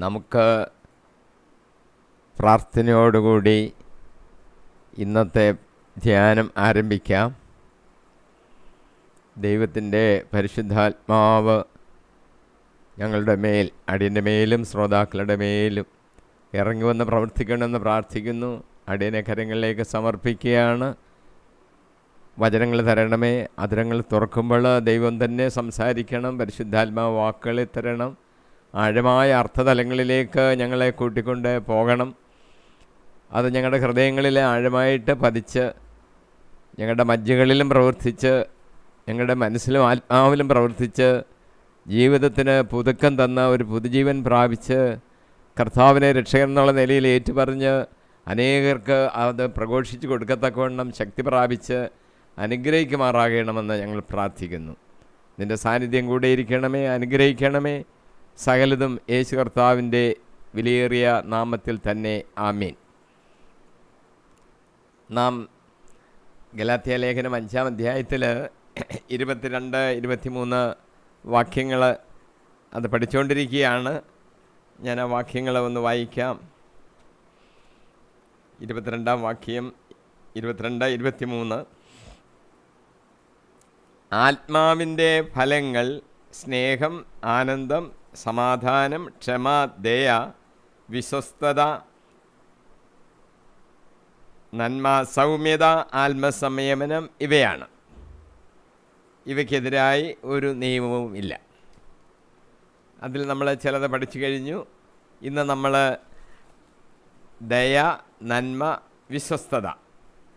നമുക്ക് പ്രാർത്ഥനയോടുകൂടി ഇന്നത്തെ ധ്യാനം ആരംഭിക്കാം. ദൈവത്തിൻ്റെ പരിശുദ്ധാത്മാവ് ഞങ്ങളുടെ മേൽ, അടിയൻ്റെ മേലും ശ്രോതാക്കളുടെ മേലും ഇറങ്ങി വന്ന് പ്രവർത്തിക്കണമെന്ന് പ്രാർത്ഥിക്കുന്നു. അടിയനെ കരങ്ങളിലേക്ക് സമർപ്പിക്കുകയാണ്. വചനങ്ങൾ തരണമേ. അധരങ്ങൾ തുറക്കുമ്പോൾ ദൈവം തന്നെ സംസാരിക്കണം. പരിശുദ്ധാത്മാവ് വാക്കുകൾ തരണം. ആഴമായ അർത്ഥതലങ്ങളിലേക്ക് ഞങ്ങളെ കൂട്ടിക്കൊണ്ട് പോകണം. അത് ഞങ്ങളുടെ ഹൃദയങ്ങളിൽ ആഴമായിട്ട് പതിച്ച് ഞങ്ങളുടെ മജ്ജകളിലും പ്രവർത്തിച്ച് ഞങ്ങളുടെ മനസ്സിലും ആത്മാവിലും പ്രവർത്തിച്ച് ജീവിതത്തിന് പുതുക്കം തന്ന ഒരു പുതുജീവൻ പ്രാപിച്ച് കർത്താവിനെ രക്ഷകൻ എന്നുള്ള നിലയിൽ ഏറ്റുപറഞ്ഞ് അനേകർക്ക് അത് പ്രഘോഷിച്ച് കൊടുക്കത്തക്കവണ്ണം ശക്തി പ്രാപിച്ച് അനുഗ്രഹിക്കുമാറാകണമെന്ന് ഞങ്ങൾ പ്രാർത്ഥിക്കുന്നു. നിൻ്റെ സാന്നിധ്യം കൂടെ ഇരിക്കണമേ, അനുഗ്രഹിക്കണമേ. സകലതും യേശു കർത്താവിൻ്റെ വിലയേറിയ നാമത്തിൽ തന്നെ ആമീൻ. നാം ഗലാത്യ ലേഖനം 5-ാം അധ്യായത്തിൽ 22-23 വാക്യങ്ങൾ അത് പഠിച്ചുകൊണ്ടിരിക്കുകയാണ്. ഞാൻ ആ വാക്യങ്ങൾ ഒന്ന് വായിക്കാം. 22-ാം വാക്യം, 22-23. ആത്മാവിൻ്റെ ഫലങ്ങൾ സ്നേഹം, ആനന്ദം, സമാധാനം, ക്ഷമ, ദയ, വിശ്വസ്തത, നന്മ, സൗമ്യത, ആത്മസംയമനം ഇവയാണ്. ഇവയ്ക്കെതിരായി ഒരു നിയമവും ഇല്ല. അതിൽ നമ്മൾ ചിലത് പഠിച്ചു കഴിഞ്ഞു. ഇന്ന് നമ്മൾ ദയ, നന്മ, വിശ്വസ്തത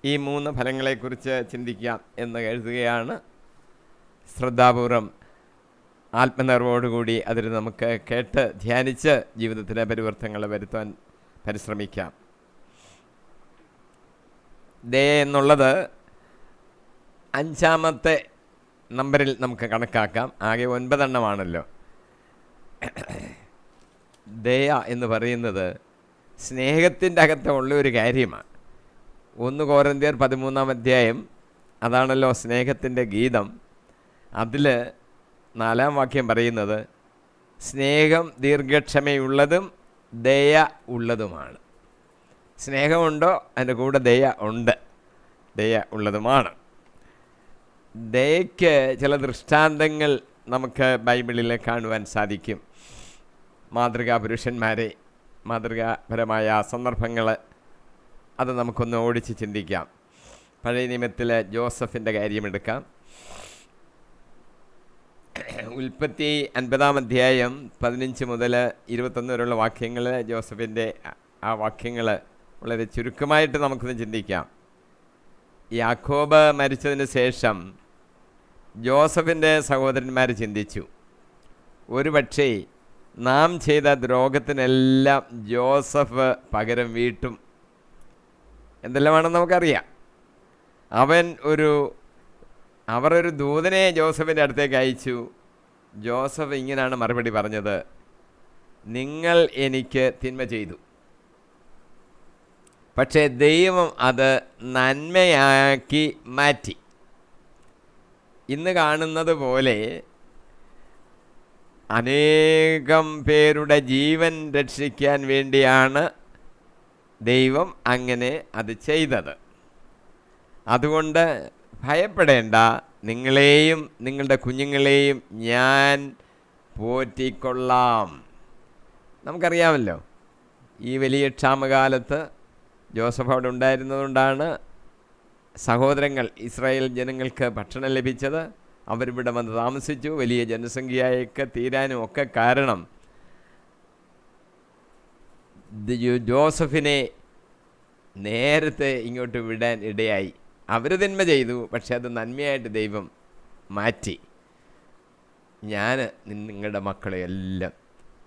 ഈ 3 ഫലങ്ങളെക്കുറിച്ച് ചിന്തിക്കാം എന്ന് എഴുതുകയാണ്. ശ്രദ്ധാപൂർവം ആത്മനിർവോടുകൂടി അതിൽ നമുക്ക് കേട്ട് ധ്യാനിച്ച് ജീവിതത്തിലെ പരിവർത്തനങ്ങൾ വരുത്താൻ പരിശ്രമിക്കാം. ദയ എന്നുള്ളത് 5-ാമത്തെ നമ്പറിൽ നമുക്ക് കണക്കാക്കാം. ആകെ 9 എണ്ണമാണല്ലോ. ദയ എന്ന് പറയുന്നത് സ്നേഹത്തിൻ്റെ അകത്തുള്ള ഒരു കാര്യമാണ്. 1 കൊരിന്ത്യർ 13-ാം അധ്യായം അതാണല്ലോ സ്നേഹത്തിൻ്റെ ഗീതം. അതിൽ 4-ാം വാക്യം പറയുന്നത് സ്നേഹം ദീർഘക്ഷമയുള്ളതും ദയ ഉള്ളതുമാണ്. സ്നേഹമുണ്ടോ അതിൻ്റെ കൂടെ ദയ ഉണ്ട്, ദയ ഉള്ളതുമാണ്. ദയയ്ക്ക് ചില ദൃഷ്ടാന്തങ്ങൾ നമുക്ക് ബൈബിളിൽ കാണുവാൻ സാധിക്കും. മാതൃകാ പുരുഷന്മാരെ, മാതൃകാപരമായ സന്ദർഭങ്ങൾ അത് നമുക്കൊന്ന് ഓടിച്ച് ചിന്തിക്കാം. പഴയ നിയമത്തിൽ ജോസഫിൻ്റെ കാര്യമെടുക്കാം. ഉൽപ്പത്തി 50-ാം അധ്യായം 15 മുതൽ 21 വരെയുള്ള വാക്യങ്ങൾ, ജോസഫിൻ്റെ ആ വാക്യങ്ങൾ വളരെ ചുരുക്കമായിട്ട് നമുക്കൊന്ന് ചിന്തിക്കാം. യാക്കോബ് മരിച്ചതിന് ശേഷം ജോസഫിൻ്റെ സഹോദരന്മാർ ചിന്തിച്ചു, ഒരുപക്ഷേ നാം ചെയ്ത ദ്രോഹത്തിനെല്ലാം ജോസഫ് പകരം വീട്ടും. എന്തെല്ലാമാണെന്ന് നമുക്കറിയാം. അവർ ഒരു ദൂതനെ ജോസഫിൻ്റെ അടുത്തേക്ക് അയച്ചു. ജോസഫ് ഇങ്ങനെയാണ് മറുപടി പറഞ്ഞത്, നിങ്ങൾ എനിക്ക് തിന്മ ചെയ്തു, പക്ഷേ ദൈവം അത് നന്മയാക്കി മാറ്റി. ഇന്ന് കാണുന്നത് പോലെ അനേകം പേരുടെ ജീവൻ രക്ഷിക്കാൻ വേണ്ടിയാണ് ദൈവം അങ്ങനെ അത് ചെയ്തത്. അതുകൊണ്ട് ഭയപ്പെടേണ്ട, നിങ്ങളെയും നിങ്ങളുടെ കുഞ്ഞുങ്ങളെയും ഞാൻ പോറ്റിക്കൊള്ളാം. നമുക്കറിയാമല്ലോ, ഈ വലിയ ക്ഷാമകാലത്ത് ജോസഫ് അവിടെ ഉണ്ടായിരുന്നതുകൊണ്ടാണ് സഹോദരങ്ങൾ, ഇസ്രായേൽ ജനങ്ങൾക്ക് ഭക്ഷണം ലഭിച്ചത്. അവരിവിടെ വന്ന് താമസിച്ചു. വലിയ ജനസംഖ്യയൊക്കെ തീരാനും ഒക്കെ കാരണം ജോസഫിനെ നേരത്തെ ഇങ്ങോട്ട് വിടാൻ ഇടയായി. അവർ തിന്മ ചെയ്തു, പക്ഷെ അത് നന്മയായിട്ട് ദൈവം മാറ്റി. ഞാൻ നിങ്ങളുടെ മക്കളെ എല്ലാം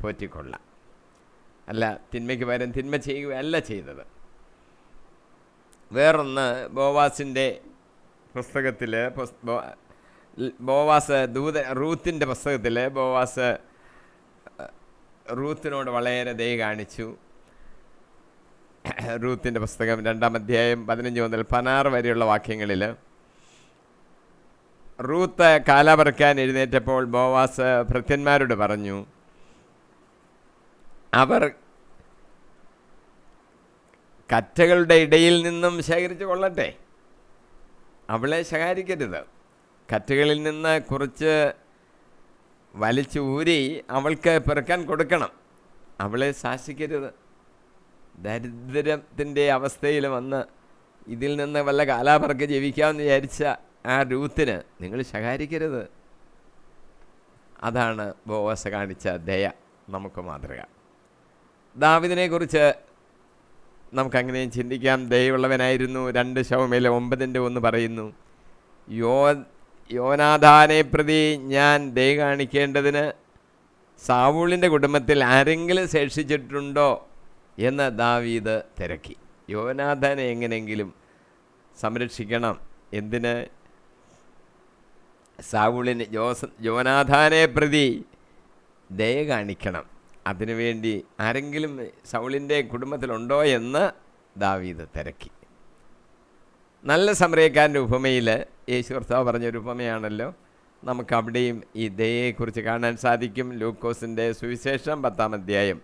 പോറ്റിക്കൊള്ളാം. അല്ല, തിന്മയ്ക്ക് പകരം തിന്മ ചെയ്യുകയല്ല ചെയ്തത്. വേറൊന്ന്, ബോവാസിൻ്റെ പുസ്തകത്തിൽ, റൂത്തിൻ്റെ പുസ്തകത്തിൽ ബോവാസ് റൂത്തിനോട് വളരെ ദയ കാണിച്ചു. റൂത്തിൻ്റെ പുസ്തകം 2-ാം അധ്യായം 15 മുതൽ 16 വരെയുള്ള വാക്യങ്ങളിൽ റൂത്ത് കാല പറിക്കാൻ എഴുന്നേറ്റപ്പോൾ ബോവാസ് ഭൃത്യന്മാരോട് പറഞ്ഞു, അവർ കറ്റകളുടെ ഇടയിൽ നിന്നും ശേഖരിച്ചു കൊള്ളട്ടെ. അവളെ ശകാരിക്കരുത്. കറ്റകളിൽ നിന്ന് കുറച്ച് വലിച്ചു ഊരി അവൾക്ക് പെറുക്കാൻ കൊടുക്കണം. അവളെ ശാസിക്കരുത്. ദരിദ്രത്തിൻ്റെ അവസ്ഥയിൽ വന്ന് ഇതിൽ നിന്ന് വല്ല കാലാപറക്ക് ജീവിക്കാമെന്ന് വിചാരിച്ച ആ രൂത്തിന് നിങ്ങൾ ശകാരിക്കരുത്. അതാണ് ബോവസ് കാണിച്ച ദയ നമുക്ക് മാതൃക. ദാവീദിനെക്കുറിച്ച് നമുക്കങ്ങനെയും ചിന്തിക്കാം. ദയുള്ളവനായിരുന്നു. 2 ശമൂവേൽ 9:1 പറയുന്നു, യോനാഥാനെ പ്രതി ഞാൻ ദയ കാണിക്കേണ്ടതിന് സാവൂളിൻ്റെ കുടുംബത്തിൽ ആരെങ്കിലും ശേഷിച്ചിട്ടുണ്ടോ എന്ന് ദാവീദ് തിരക്കി. യോനാഥാനെ എങ്ങനെയെങ്കിലും സംരക്ഷിക്കണം. എന്തിന്? സാവൂളിന് യോനാഥാനെ പ്രതി ദയ കാണിക്കണം. അതിനുവേണ്ടി ആരെങ്കിലും സൗളിൻ്റെ കുടുംബത്തിലുണ്ടോ എന്ന് ദാവീദ് തിരക്കി. നല്ല സമറിയക്കാരൻ്റെ ഉപമയിൽ യേശു കർത്താവ് പറഞ്ഞൊരു ഉപമയാണല്ലോ. നമുക്കവിടെയും ഈ ദയയെക്കുറിച്ച് കാണാൻ സാധിക്കും. ലൂക്കോസിൻ്റെ സുവിശേഷം 10-ാം അധ്യായം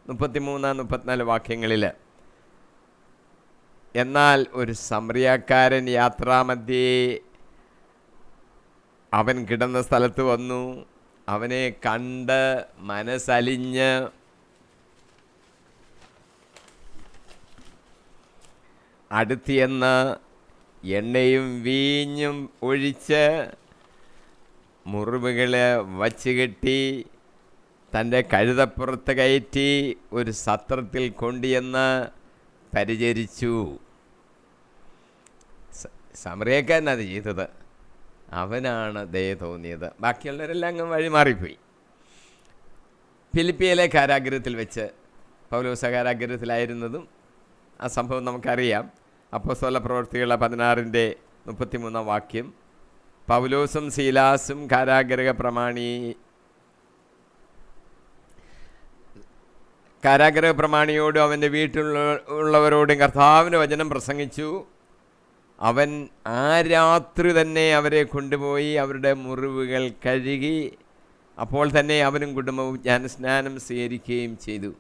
33-44 വാക്യങ്ങളിൽ, എന്നാൽ ഒരു സമറിയക്കാരൻ യാത്രാമധ്യേ അവൻ കിടന്ന സ്ഥലത്ത് വന്നു. അവനെ കണ്ട് മനസ്സലിഞ്ഞ് അടുത്തിയെന്ന് എണ്ണയും വീഞ്ഞും ഒഴിച്ച് മുറിവുകൾ വച്ച് കെട്ടി തൻ്റെ കഴുതപ്പുറത്ത് കയറ്റി ഒരു സത്രത്തിൽ കൊണ്ടുവന്ന് പരിചരിച്ചു. സമറിയക്കാരനത് ചെയ്തത്. അവനാണ് ദയ തോന്നിയത്. ബാക്കിയുള്ളവരെല്ലാം അങ്ങ് വഴിമാറിപ്പോയി. ഫിലിപ്പിയിലെ കാരാഗ്രഹത്തിൽ വെച്ച് പൗലോസ് കാരാഗ്രഹത്തിലായിരുന്നതും ആ സംഭവം നമുക്കറിയാം. അപ്പോസ്തല പ്രവൃത്തികൾ 16:33 വാക്യം, പൗലോസും സീലാസും കാരാഗ്രഹ പ്രമാണിയോടും അവൻ്റെ വീട്ടിലുള്ളവരോടും കർത്താവിൻ്റെ വചനം പ്രസംഗിച്ചു. അവൻ ആ രാത്രി തന്നെ അവരെ കൊണ്ടുപോയി അവരുടെ മുറിവുകൾ കഴുകി. അപ്പോൾ തന്നെ അവനും കുടുംബവും ജ്ഞാനസ്നാനം സ്വീകരിക്കുകയും ചെയ്തു.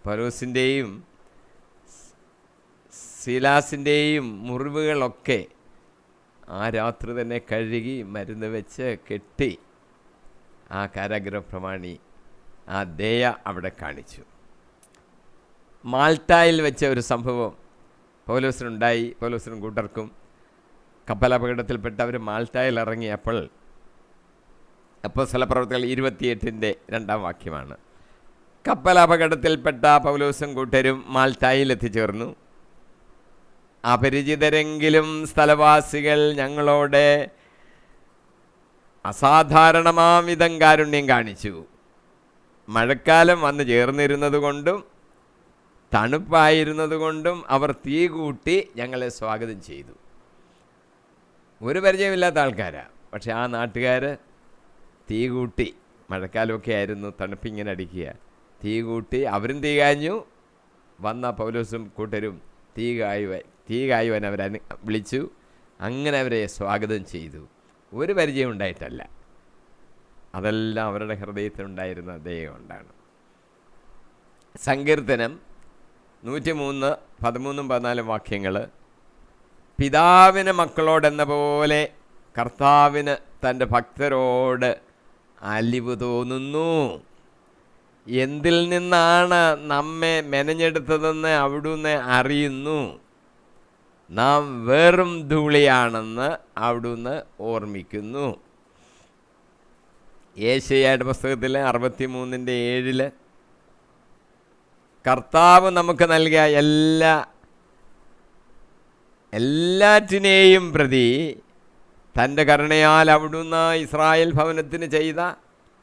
പൗലോസിൻ്റെയും സീലാസിൻ്റെയും മുറിവുകളൊക്കെ ആ രാത്രി തന്നെ കഴുകി മരുന്ന് വെച്ച് കെട്ടി ആ കാരാഗ്രഹ പ്രമാണി ആ ദയ അവിടെ കാണിച്ചു. മാൾട്ടായിൽ വെച്ച ഒരു സംഭവം പൗലോസിനുണ്ടായി. പൗലോസിനും കൂട്ടർക്കും കപ്പലപകടത്തിൽപ്പെട്ട് അവർ മാൾട്ടായിൽ ഇറങ്ങിയപ്പോൾ, അപ്പോസ്തല പ്രവൃത്തികൾ 28:2 വാക്യമാണ്, കപ്പലപകടത്തിൽപ്പെട്ട പൗലോസും കൂട്ടരും മാൾട്ടായിൽ എത്തിച്ചേർന്നു. അപരിചിതരെങ്കിലും സ്ഥലവാസികൾ ഞങ്ങളോട് അസാധാരണമാംവിധം കാരുണ്യം കാണിച്ചു. മഴക്കാലം വന്ന് ചേർന്നിരുന്നത് കൊണ്ടും തണുപ്പായിരുന്നത് കൊണ്ടും അവർ തീ കൂട്ടി ഞങ്ങളെ സ്വാഗതം ചെയ്തു. ഒരു പരിചയമില്ലാത്ത ആൾക്കാരാണ്. പക്ഷെ ആ നാട്ടുകാർ തീ കൂട്ടി, മഴക്കാലമൊക്കെ ആയിരുന്നു, തണുപ്പിങ്ങനെ അടിക്കുക, തീ കൂട്ടി അവരും തീ കാഞ്ഞു. വന്ന പൗലോസും കൂട്ടരും തീ കായുവാൻ അവരെ വിളിച്ചു. അങ്ങനെ അവരെ സ്വാഗതം ചെയ്തു. ഒരു പരിചയം ഉണ്ടായിട്ടല്ല, അതെല്ലാം അവരുടെ ഹൃദയത്തിലുണ്ടായിരുന്ന ദയ കൊണ്ടാണ്. സങ്കീർത്തനം 103, 13-14 വാക്യങ്ങൾ, പിതാവിന് മക്കളോടെന്ന പോലെ കർത്താവിന് തൻ്റെ ഭക്തരോട് അലിവ് തോന്നുന്നു. എന്തിൽ നിന്നാണ് നമ്മെ മെനഞ്ഞെടുത്തതെന്ന് അവിടുന്ന് അറിയുന്നു. നാം വെറും ധൂളിയാണെന്ന് അവിടുന്ന് ഓർമ്മിക്കുന്നു. യേശയ്യായുടെ പുസ്തകത്തിൽ 63:7 കർത്താവ് നമുക്ക് നൽകിയ എല്ലാറ്റിനെയും പ്രതി തൻ്റെ കരുണയാൽ അവിടുന്ന് ഇസ്രായേൽ ഭവനത്തിന് ചെയ്ത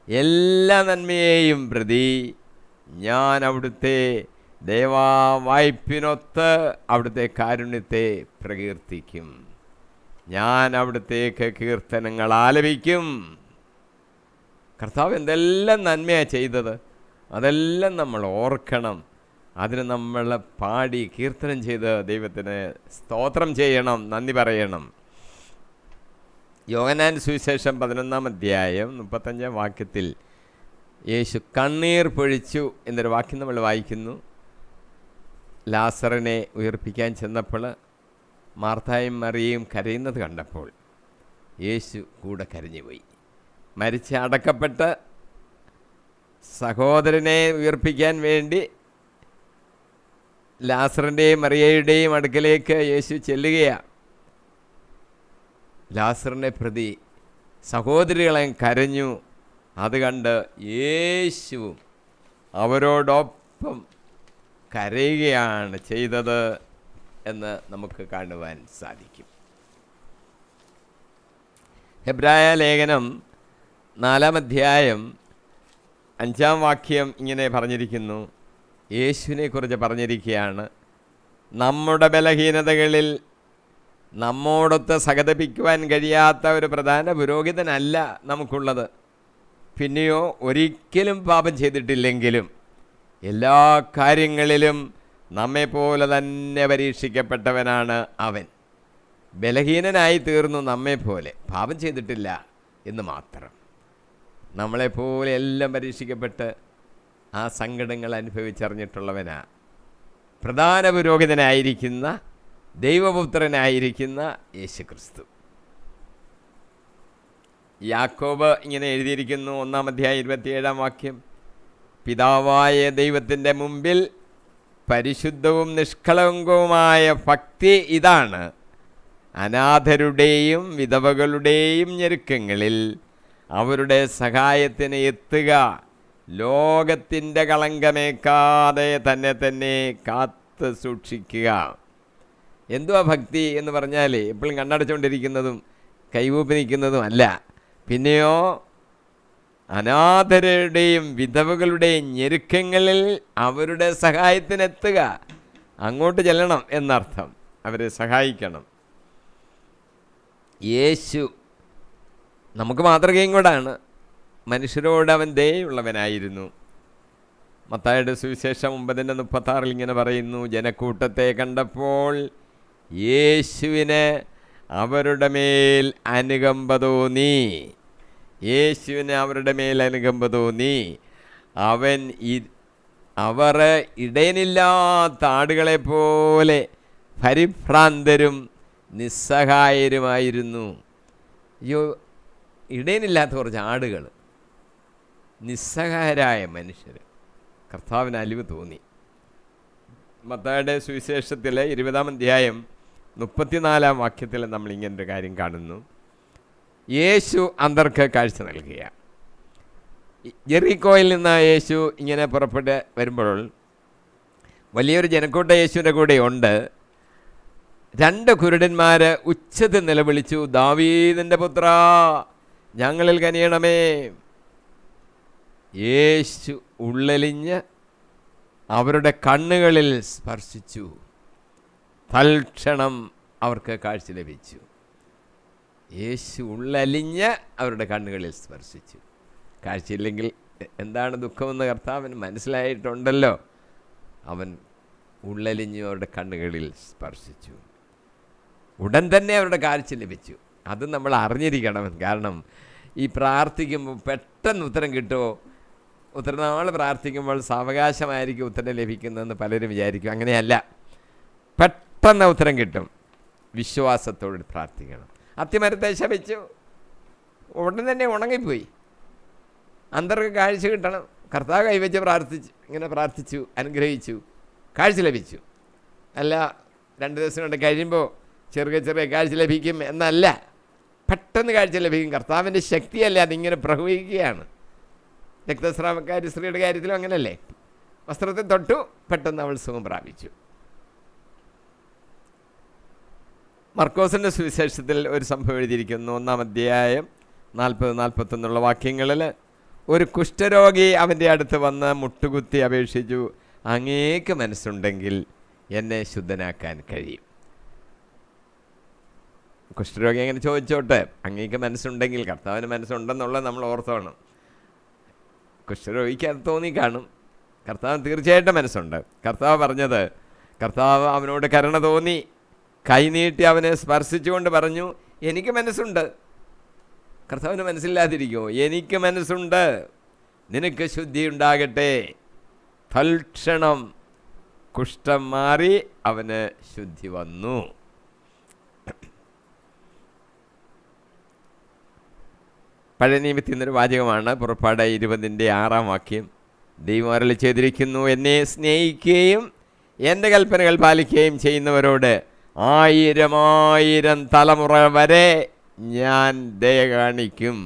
എല്ലാ നന്മയെയും പ്രതി ഞാൻ അവിടുത്തെ ദൈവവായ്പിനൊത്ത് അവിടുത്തെ കാരുണ്യത്തെ പ്രകീർത്തിക്കും. ഞാൻ അവിടുത്തേക്ക് കീർത്തനങ്ങൾ ആലപിക്കും. കർത്താവ് എന്തെല്ലാം നന്മയാണ് ചെയ്തത് അതെല്ലാം നമ്മൾ ഓർക്കണം. അതിന് നമ്മൾ പാടി കീർത്തനം ചെയ്ത് ദൈവത്തിന് സ്തോത്രം ചെയ്യണം, നന്ദി പറയണം. യോഹന്നാൻ സുവിശേഷം 11-ാം അധ്യായം 35-ാം വാക്യത്തിൽ യേശു കണ്ണീർ പൊഴിച്ചു എന്നൊരു വാക്യം നമ്മൾ വായിക്കുന്നു. ലാസറിനെ ഉയർപ്പിക്കാൻ ചെന്നപ്പോൾ മാർത്തായും മറിയയും കരയുന്നത് കണ്ടപ്പോൾ യേശു കൂടെ കരഞ്ഞുപോയി. മരിച്ച് അടക്കപ്പെട്ട് സഹോദരനെ ഉയർപ്പിക്കാൻ വേണ്ടി ലാസറിൻ്റെയും മറിയയുടെയും അടുക്കലേക്ക് യേശു ചെല്ലുകയാണ്. ലാസറിനെ പ്രതി സഹോദരികളെ കരഞ്ഞു. അത് കണ്ട് യേശുവും അവരോടൊപ്പം കരയുകയാണ് ചെയ്തത് എന്ന് നമുക്ക് കാണുവാൻ സാധിക്കും. ഹെബ്രായ ലേഖനം 4-ാം അധ്യായം 5-ാം വാക്യം ഇങ്ങനെ പറഞ്ഞിരിക്കുന്നു. യേശുവിനെക്കുറിച്ച് പറഞ്ഞിരിക്കുകയാണ്, നമ്മുടെ ബലഹീനതകളിൽ നമ്മോടൊത്ത് സഹതപിക്കുവാൻ കഴിയാത്ത ഒരു പ്രധാന പുരോഹിതനല്ല നമുക്കുള്ളത്. പിന്നെയോ ഒരിക്കലും പാപം ചെയ്തിട്ടില്ലെങ്കിലും എല്ലാ കാര്യങ്ങളിലും നമ്മെപ്പോലെ തന്നെ പരീക്ഷിക്കപ്പെട്ടവനാണ് അവൻ. ബലഹീനനായി തീർന്നു, നമ്മെപ്പോലെ പാപം ചെയ്തിട്ടില്ല എന്ന് മാത്രം. നമ്മളെപ്പോലെ എല്ലാം പരീക്ഷിക്കപ്പെട്ട് ആ സങ്കടങ്ങൾ അനുഭവിച്ചറിഞ്ഞിട്ടുള്ളവനാ പ്രധാന പുരോഹിതനായിരിക്കുന്ന ദൈവപുത്രനായിരിക്കുന്ന യേശുക്രിസ്തു. യാക്കോബ് ഇങ്ങനെ എഴുതിയിരിക്കുന്നു, 1-ാം അധ്യായം 27-ാം വാക്യം, പിതാവായ ദൈവത്തിൻ്റെ മുമ്പിൽ പരിശുദ്ധവും നിഷ്കളങ്കവുമായ ഭക്തി ഇതാണ്, അനാഥരുടെയും വിധവകളുടെയും ഞെരുക്കങ്ങളിൽ അവരുടെ സഹായത്തിന് എത്തുക, ലോകത്തിൻ്റെ കളങ്കമേക്കാതെ തന്നെ കാത്ത് സൂക്ഷിക്കുക. എന്തുവാ ഭക്തി എന്ന് പറഞ്ഞാൽ എപ്പോഴും കണ്ണടച്ചുകൊണ്ടിരിക്കുന്നതും കൈകൂപ്പി നിൽക്കുന്നതും അല്ല. പിന്നെയോ അനാഥരുടെയും വിധവകളുടെയും ഞെരുക്കങ്ങളിൽ അവരുടെ സഹായത്തിനെത്തുക. അങ്ങോട്ട് ചെല്ലണം എന്നർത്ഥം, അവരെ സഹായിക്കണം. യേശു നമുക്ക് മാതൃകയും കൂടാണ്. മനുഷ്യരോട് അവൻ ദയയുള്ളവനായിരുന്നു. മത്തായിയുടെ സുവിശേഷം 9:36 ഇങ്ങനെ പറയുന്നു, ജനക്കൂട്ടത്തെ കണ്ടപ്പോൾ യേശുവിന് അവരുടെ മേൽ അനുകമ്പ തോന്നി. യേശുവിന് അവരുടെ മേൽ അനുകമ്പ തോന്നി. അവർ ഇടയനില്ലാത്ത ആടുകളെപ്പോലെ പരിഭ്രാന്തരും നിസ്സഹായരുമായിരുന്നു. അയ്യോ, ഇടയനില്ലാത്ത കുറച്ച് ആടുകൾ, നിസ്സഹായരായ മനുഷ്യർ. കർത്താവിന് അലിവ് തോന്നി. മത്തായിയുടെ സുവിശേഷത്തിൽ 20-ാം അധ്യായം 34-ാം വാക്യത്തിൽ നമ്മൾ ഇങ്ങനൊരു കാര്യം കാണുന്നു. യേശു അന്തർക്ക് കാഴ്ച നൽകുക. ജെറിക്കോയിൽ നിന്ന് യേശു ഇങ്ങനെ പുറപ്പെട്ട് വരുമ്പോൾ വലിയൊരു ജനക്കൂട്ട യേശുവിൻ്റെ കൂടെ ഉണ്ട്. 2 കുരുടന്മാർ ഉച്ചത്തിൽ നിലവിളിച്ചു, ദാവീദിൻ്റെ പുത്ര, ഞങ്ങളിൽ കനിയണമേ. യേശു ഉള്ളലിഞ്ഞ് അവരുടെ കണ്ണുകളിൽ സ്പർശിച്ചു. തൽക്ഷണം അവർക്ക് കാഴ്ച ലഭിച്ചു. യേശു ഉള്ളലിഞ്ഞ് അവരുടെ കണ്ണുകളിൽ സ്പർശിച്ചു. കാഴ്ചയില്ലെങ്കിൽ എന്താണ് ദുഃഖമെന്ന് കർത്താവിന് മനസ്സിലായിട്ടുണ്ടല്ലോ. അവൻ ഉള്ളലിഞ്ഞു അവരുടെ കണ്ണുകളിൽ സ്പർശിച്ചു. ഉടൻ തന്നെ അവരുടെ കാഴ്ച ലഭിച്ചു. അത് നമ്മൾ അറിഞ്ഞിരിക്കണം. കാരണം ഈ പ്രാർത്ഥിക്കുമ്പോൾ പെട്ടെന്ന് ഉത്തരം കിട്ടുമോ? ഉത്തരം നമ്മൾ പ്രാർത്ഥിക്കുമ്പോൾ സാവകാശമായിരിക്കും ഉത്തരം ലഭിക്കുന്നതെന്ന് പലരും വിചാരിക്കും. അങ്ങനെയല്ല, പെട്ടെന്ന് ഉത്തരം കിട്ടും. വിശ്വാസത്തോട് പ്രാർത്ഥിക്കണം. അത്തിമരത്തെ ശപിച്ചു, ഉടൻ തന്നെ ഉണങ്ങിപ്പോയി. അന്തർക്ക് കാഴ്ച കിട്ടണം. കർത്താവ് കൈവച്ച് ഇങ്ങനെ പ്രാർത്ഥിച്ചു, അനുഗ്രഹിച്ചു, കാഴ്ച ലഭിച്ചു. അല്ല 2 ദിവസം കൊണ്ട് കഴിയുമ്പോൾ ചെറിയ കാഴ്ച ലഭിക്കും എന്നല്ല, പെട്ടെന്ന് കാഴ്ച ലഭിക്കും. കർത്താവിൻ്റെ ശക്തിയല്ല, അതിങ്ങനെ പ്രവഹിക്കുകയാണ്. രക്തസ്രാവക്കാരി സ്ത്രീയുടെ കാര്യത്തിലും അങ്ങനല്ലേ? വസ്ത്രത്തെ തൊട്ടു, പെട്ടെന്ന് അവൾ സുഖം പ്രാപിച്ചു. മർക്കോസിൻ്റെ സുവിശേഷത്തിൽ ഒരു സംഭവം എഴുതിയിരിക്കുന്നു. 1-ാം അധ്യായം 40-41 വാക്യങ്ങളിൽ, ഒരു കുഷ്ഠരോഗി അവൻ്റെ അടുത്ത് വന്ന് മുട്ടുകുത്തി അപേക്ഷിച്ചു, അങ്ങേക്ക് മനസ്സുണ്ടെങ്കിൽ എന്നെ ശുദ്ധനാക്കാൻ കഴിയും. കുഷ്ഠരോഗി അങ്ങനെ ചോദിച്ചോട്ടെ, അങ്ങേക്ക് മനസ്സുണ്ടെങ്കിൽ. കർത്താവിന് മനസ്സുണ്ടെന്നുള്ളത് നമ്മൾ ഓർത്തോണം. കുഷ്ഠരോഗിക്ക് അത് തോന്നി കാണും. കർത്താവ് തീർച്ചയായിട്ടും മനസ്സുണ്ട്. കർത്താവ് പറഞ്ഞത്, കർത്താവ് അവനോട് കരുണ തോന്നി കൈനീട്ടി അവനെ സ്പർശിച്ചുകൊണ്ട് പറഞ്ഞു, എനിക്ക് മനസ്സുണ്ട്. കർത്താവിന് മനസ്സില്ലാതിരിക്കുമോ? എനിക്ക് മനസ്സുണ്ട്, നിനക്ക് ശുദ്ധി ഉണ്ടാകട്ടെ. തൽക്ഷണം കുഷ്ഠം മാറി അവന് ശുദ്ധി വന്നു. പഴയ നിയമത്തിൽ നിന്നൊരു വാചകമാണ്, പുറപ്പാട് 20:6 ദൈവം അരുളി ചെയ്തിരിക്കുന്നു, എന്നെ സ്നേഹിക്കുകയും എൻ്റെ കൽപ്പനകൾ പാലിക്കുകയും ചെയ്യുന്നവരോട് 1000 തലമുറ വരെ ഞാൻ ദയ കാണിക്കും.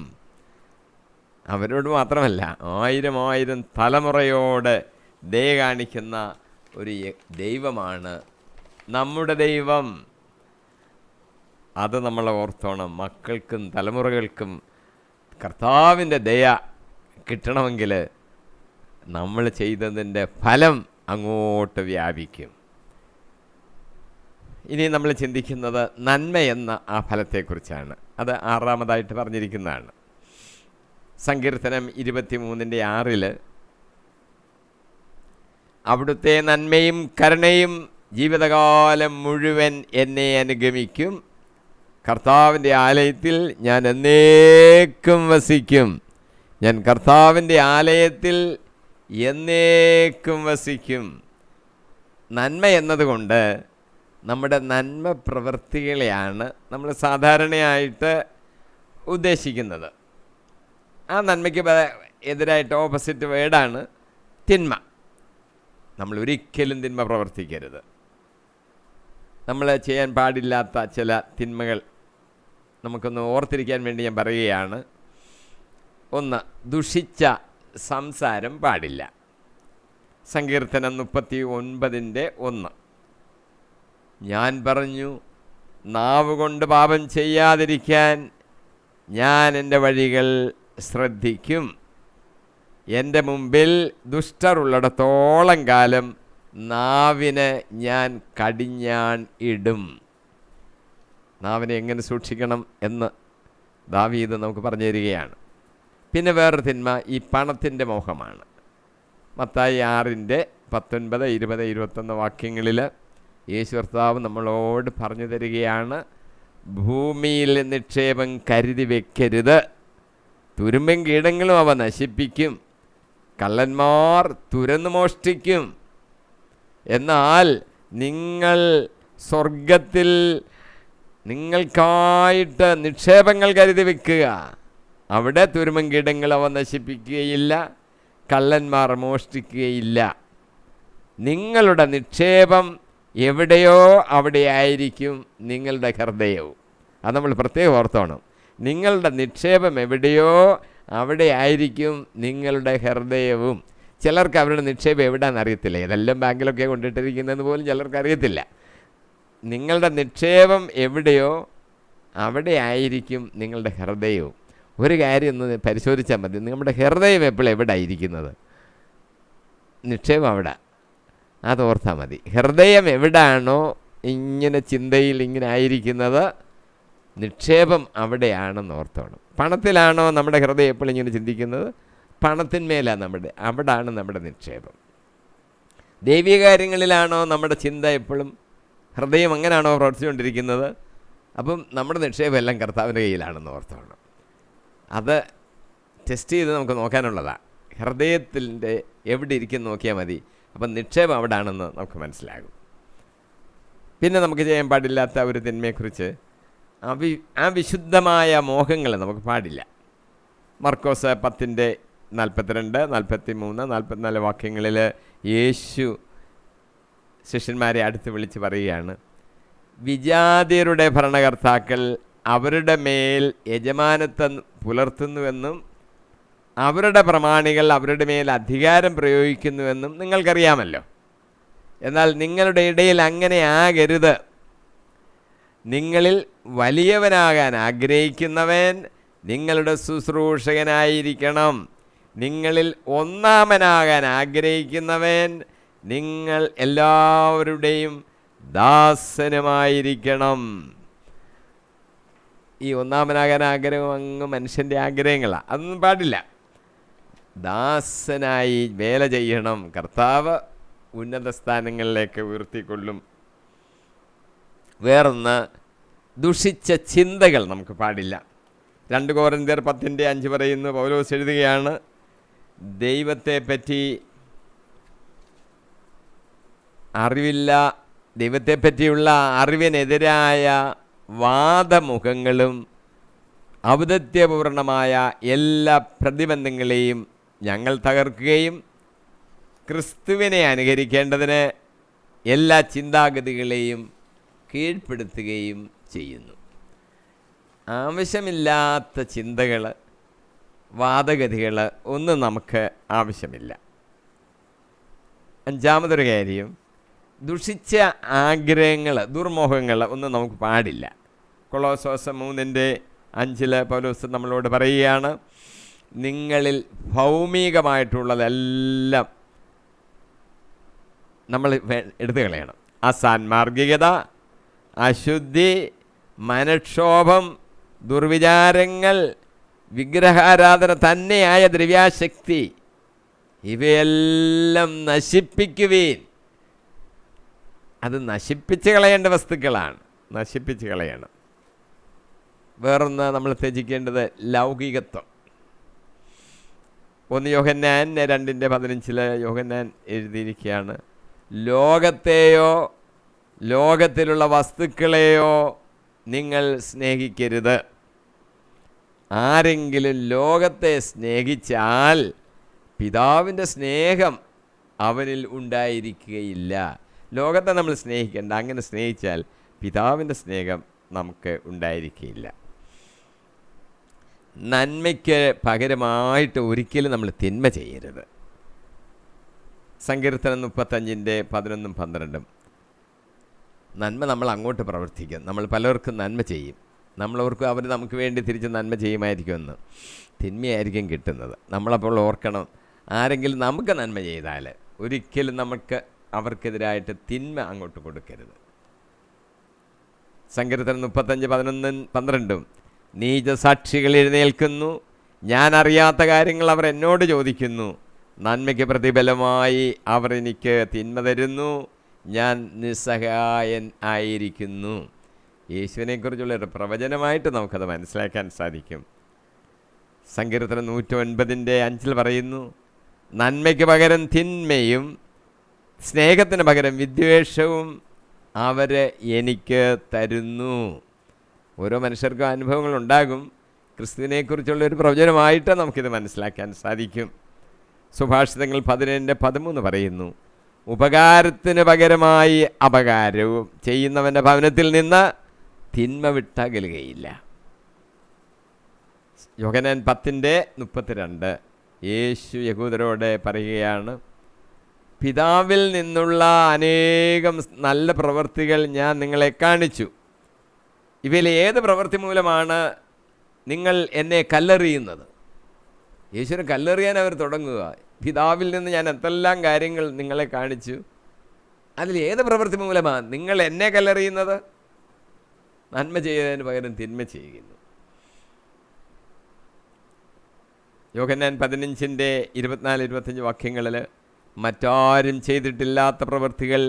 അവരോട് മാത്രമല്ല, 1000 തലമുറയോട് ദയ കാണിക്കുന്ന ഒരു ദൈവമാണ് നമ്മുടെ ദൈവം. അത് നമ്മൾ ഓർത്തോണം. മക്കൾക്കും തലമുറകൾക്കും കർത്താവിൻ്റെ ദയ കിട്ടണമെങ്കിൽ നമ്മൾ ചെയ്തതിൻ്റെ ഫലം അങ്ങോട്ട് വ്യാപിക്കും. ഇനി നമ്മൾ ചിന്തിക്കുന്നത് നന്മ എന്ന ആ ഫലത്തെക്കുറിച്ചാണ്. അത് 6 പറഞ്ഞിരിക്കുന്നതാണ്. സങ്കീർത്തനം 23:6 അവിടുത്തെ നന്മയും കരുണയും ജീവിതകാലം മുഴുവൻ എന്നെ അനുഗമിക്കും. കർത്താവിൻ്റെ ആലയത്തിൽ ഞാൻ എന്നേക്കും വസിക്കും. ഞാൻ കർത്താവിൻ്റെ ആലയത്തിൽ എന്നേക്കും വസിക്കും. നന്മ എന്നതുകൊണ്ട് നമ്മുടെ നന്മ പ്രവൃത്തികളെയാണ് നമ്മൾ സാധാരണയായിട്ട് ഉദ്ദേശിക്കുന്നത്. ആ നന്മയ്ക്ക് എതിരായിട്ട് ഓപ്പോസിറ്റ് വേർഡാണ് തിന്മ. നമ്മൾ ഒരിക്കലും തിന്മ പ്രവർത്തിക്കരുത്. നമ്മൾ ചെയ്യാൻ പാടില്ലാത്ത ചില തിന്മകൾ നമുക്കൊന്ന് ഓർത്തിരിക്കാൻ വേണ്ടി ഞാൻ പറയുകയാണ്. 1, ദുഷിച്ച സംസാരം പാടില്ല. സങ്കീർത്തനം 39:1 ഞാൻ പറഞ്ഞു, നാവ് കൊണ്ട് പാപം ചെയ്യാതിരിക്കാൻ ഞാൻ എൻ്റെ വഴികൾ ശ്രദ്ധിക്കും. എൻ്റെ മുമ്പിൽ ദുഷ്ടർ ഉള്ളിടത്തോളം കാലം നാവിന് ഞാൻ കടിഞ്ഞാൺ ഇടും. നാവിനെ എങ്ങനെ സൂക്ഷിക്കണം എന്ന് ദാവീദ് നമുക്ക് പറഞ്ഞു തരികയാണ്. പിന്നെ വേറൊരു തിന്മ ഈ പണത്തിൻ്റെ മോഹമാണ്. മത്തായി 6:19, 20, 21 യേശു കർത്താവ് നമ്മളോട് പറഞ്ഞു തരികയാണ്, ഭൂമിയിൽ നിക്ഷേപം കരുതി വെക്കരുത്, തുരുമ്പും കീടങ്ങളും അവ നശിപ്പിക്കും, കള്ളന്മാർ തുരന്നു മോഷ്ടിക്കും. എന്നാൽ നിങ്ങൾ സ്വർഗത്തിൽ നിങ്ങൾക്കായിട്ട് നിക്ഷേപങ്ങൾ കരുതി വെക്കുക. അവിടെ തുരുമ്പും കീടങ്ങൾ അവ നശിപ്പിക്കുകയില്ല, കള്ളന്മാർ മോഷ്ടിക്കുകയില്ല. നിങ്ങളുടെ നിക്ഷേപം എവിടെയോ അവിടെ ആയിരിക്കും നിങ്ങളുടെ ഹൃദയവും. അത് നമ്മൾ പ്രത്യേകം ഓർത്തോണം. നിങ്ങളുടെ നിക്ഷേപം എവിടെയോ അവിടെ ആയിരിക്കും നിങ്ങളുടെ ഹൃദയവും. ചിലർക്ക് അവരുടെ നിക്ഷേപം എവിടെയാണെന്ന് അറിയത്തില്ല. ഇതെല്ലാം ബാങ്കിലൊക്കെ കൊണ്ടിട്ടിരിക്കുന്നതെന്ന് പോലും ചിലർക്ക് അറിയത്തില്ല. നിങ്ങളുടെ നിക്ഷേപം എവിടെയോ അവിടെ ആയിരിക്കും നിങ്ങളുടെ ഹൃദയവും. ഒരു കാര്യം ഒന്ന് പരിശോധിച്ചാൽ മതി, നമ്മുടെ ഹൃദയം എപ്പോഴും എവിടെ ആയിരിക്കുന്നത്, നിക്ഷേപം അവിടെ. അതോർത്താൽ മതി. ഹൃദയം എവിടാണോ ഇങ്ങനെ ചിന്തയിൽ ഇങ്ങനെ ആയിരിക്കുന്നത്, നിക്ഷേപം അവിടെയാണെന്ന് ഓർത്തോണം. പണത്തിലാണോ നമ്മുടെ ഹൃദയം എപ്പോഴും ഇങ്ങനെ ചിന്തിക്കുന്നത്, പണത്തിന്മേലാണ് അവിടാണ് നമ്മുടെ നിക്ഷേപം. ദൈവിക കാര്യങ്ങളിലാണോ നമ്മുടെ ചിന്ത എപ്പോഴും, ഹൃദയം അങ്ങനെയാണോ പ്രവർത്തിച്ചുകൊണ്ടിരിക്കുന്നത്, അപ്പം നമ്മുടെ നിക്ഷേപം എല്ലാം കർത്താവിൻ്റെ കയ്യിലാണെന്ന് ഓർത്തോണം. അത് ടെസ്റ്റ് ചെയ്ത് നമുക്ക് നോക്കാനുള്ളതാണ്. ഹൃദയത്തിൻ്റെ എവിടെ ഇരിക്കും നോക്കിയാൽ മതി. അപ്പം നിക്ഷേപം അവിടെ ആണെന്ന് നമുക്ക് മനസ്സിലാകും. പിന്നെ നമുക്ക് ചെയ്യാൻ പാടില്ലാത്ത ഒരു തിന്മയെക്കുറിച്ച്, വിശുദ്ധമായ മോഹങ്ങൾ നമുക്ക് പാടില്ല. മർക്കോസ് 10:42, 43, 44 യേശു ശിഷ്യന്മാരെ അടുത്ത് വിളിച്ച് പറയുകയാണ്, വിജാതിയരുടെ ഭരണകർത്താക്കൾ അവരുടെ മേൽ യജമാനത്വം പുലർത്തുന്നുവെന്നും അവരുടെ പ്രമാണികൾ അവരുടെ മേൽ അധികാരം പ്രയോഗിക്കുന്നുവെന്നും നിങ്ങൾക്കറിയാമല്ലോ. എന്നാൽ നിങ്ങളുടെ ഇടയിൽ അങ്ങനെ ആകരുത്. നിങ്ങളിൽ വലിയവനാകാൻ ആഗ്രഹിക്കുന്നവൻ നിങ്ങളുടെ ശുശ്രൂഷകനായിരിക്കണം. നിങ്ങളിൽ ഒന്നാമനാകാൻ ആഗ്രഹിക്കുന്നവൻ നിങ്ങൾ എല്ലാവരുടെയും ദാസനുമായിരിക്കണം. ഈ ഒന്നാമനാകാൻ ആഗ്രഹം അങ്ങ് മനുഷ്യൻ്റെ ആഗ്രഹങ്ങളാണ്, അതൊന്നും പാടില്ല. ദാസനായി വേല ചെയ്യണം. കർത്താവ് ഉന്നത സ്ഥാനങ്ങളിലേക്ക് ഉയർത്തിക്കൊള്ളും. വേറൊന്ന്, ദുഷിച്ച ചിന്തകൾ നമുക്ക് പാടില്ല. 2 കൊരിന്ത്യർ 10:5 പറയുന്നു, പൗലോസ് എഴുതുകയാണ്, ദൈവത്തെപ്പറ്റി അറിവില്ല, ദൈവത്തെപ്പറ്റിയുള്ള അറിവിനെതിരായ വാദമുഖങ്ങളും ഔദത്യപൂർണമായ എല്ലാ പ്രതിബന്ധങ്ങളെയും ഞങ്ങൾ തകർക്കുകയും ക്രിസ്തുവിനെ അനുകരിക്കേണ്ടതിന് എല്ലാ ചിന്താഗതികളെയും കീഴ്പ്പെടുത്തുകയും ചെയ്യുന്നു. ആവശ്യമില്ലാത്ത ചിന്തകൾ, വാദഗതികൾ ഒന്നും നമുക്ക് ആവശ്യമില്ല. അഞ്ചാമതൊരു കാര്യം, ദുഷിച്ച ആഗ്രഹങ്ങൾ, ദുർമോഹങ്ങൾ ഒന്നും നമുക്ക് പാടില്ല. കൊളോസോസ് 3:5 പൗലോസ് നമ്മളോട് പറയുകയാണ്, നിങ്ങളിൽ ഭൗമികമായിട്ടുള്ളതെല്ലാം നമ്മൾ എടുത്തു കളയണം. അസാൻമാർഗികത, അശുദ്ധി, മനക്ഷോഭം, ദുർവിചാരങ്ങൾ, വിഗ്രഹാരാധന തന്നെയായ ദ്രവ്യാശക്തി, ഇവയെല്ലാം നശിപ്പിക്കുവീൻ. അത് നശിപ്പിച്ച് കളയേണ്ട വസ്തുക്കളാണ്, നശിപ്പിച്ച് കളയണം. വേറൊന്ന് നമ്മൾ ത്യജിക്കേണ്ടത് ലൗകികത്വം. 1 യോഹന്നാൻ 2:15 യോഹന്നാൻ എഴുതിയിരിക്കുകയാണ്, ലോകത്തെയോ ലോകത്തിലുള്ള വസ്തുക്കളെയോ നിങ്ങൾ സ്നേഹിക്കരുത്. ആരെങ്കിലും ലോകത്തെ സ്നേഹിച്ചാൽ പിതാവിൻ്റെ സ്നേഹം അവനിൽ ഉണ്ടായിരിക്കുകയില്ല. ലോകത്തെ നമ്മൾ സ്നേഹിക്കേണ്ട, അങ്ങനെ സ്നേഹിച്ചാൽ പിതാവിൻ്റെ സ്നേഹം നമുക്ക് ഉണ്ടായിരിക്കുകയില്ല. നന്മയ്ക്ക് പകരമായിട്ട് ഒരിക്കലും നമ്മൾ തിന്മ ചെയ്യരുത്. സങ്കീർത്തനം 35:11-12 നന്മ നമ്മൾ അങ്ങോട്ട് പ്രവർത്തിക്കും. നമ്മൾ പലർക്കും നന്മ ചെയ്യും, നമ്മളോർക്കും അവർ നമുക്ക് വേണ്ടി തിരിച്ച് നന്മ ചെയ്യുമായിരിക്കുമെന്ന്. തിന്മയായിരിക്കും കിട്ടുന്നത്. നമ്മളപ്പോൾ ഓർക്കണം, ആരെങ്കിലും നമുക്ക് നന്മ ചെയ്താൽ ഒരിക്കലും നമുക്ക് അവർക്കെതിരായിട്ട് തിന്മ അങ്ങോട്ട് കൊടുക്കരുത്. സങ്കീർത്തനം 35:11-12 നീചസാക്ഷികൾ എഴുന്നേൽക്കുന്നു, ഞാൻ അറിയാത്ത കാര്യങ്ങൾ അവർ എന്നോട് ചോദിക്കുന്നു, നന്മയ്ക്ക് പ്രതിഫലമായി അവർ എനിക്ക് തിന്മ തരുന്നു, ഞാൻ നിസ്സഹായൻ ആയിരിക്കുന്നു. യേശുവിനെക്കുറിച്ചുള്ളൊരു പ്രവചനമായിട്ട് നമുക്കത് മനസ്സിലാക്കാൻ സാധിക്കും. സങ്കീർത്തനം 109:5 പറയുന്നു, നന്മയ്ക്ക് പകരം തിന്മയും സ്നേഹത്തിന് പകരം വിദ്വേഷവും അവർ എനിക്ക് തരുന്നു. ഓരോ മനുഷ്യർക്കും അനുഭവങ്ങളുണ്ടാകും. ക്രിസ്തുവിനെക്കുറിച്ചുള്ളൊരു പ്രവചനമായിട്ട് നമുക്കിത് മനസ്സിലാക്കാൻ സാധിക്കും. സുഭാഷിതങ്ങൾ 17:13 പറയുന്നു, ഉപകാരത്തിന് പകരമായി അപകാരവും ചെയ്യുന്നവൻ്റെ ഭവനത്തിൽ നിന്ന് തിന്മ വിട്ടകലുകയില്ല. യോഹന്നാൻ 10:32 യേശു യഹൂദരോട് പറയുകയാണ്, പിതാവിൽ നിന്നുള്ള അനേകം നല്ല പ്രവൃത്തികൾ ഞാൻ നിങ്ങളെ കാണിച്ചു. ഇവയിൽ ഏത് പ്രവൃത്തി മൂലമാണ് നിങ്ങൾ എന്നെ കല്ലെറിയുന്നത്? യേശുവിനെ കല്ലെറിയാൻ അവർ തുടങ്ങുക. പിതാവിൽ നിന്ന് ഞാൻ എന്തെല്ലാം കാര്യങ്ങൾ നിങ്ങളെ കാണിച്ചു, അതിൽ ഏത് പ്രവൃത്തി മൂലമാണ് നിങ്ങൾ എന്നെ കല്ലെറിയുന്നത്? നന്മ ചെയ്യുന്നതിന് പകരം തിന്മ ചെയ്യുന്നു. യോഹന്നാൻ 15:24-25 വാക്യങ്ങളിൽ മറ്റാരും ചെയ്തിട്ടില്ലാത്ത പ്രവൃത്തികൾ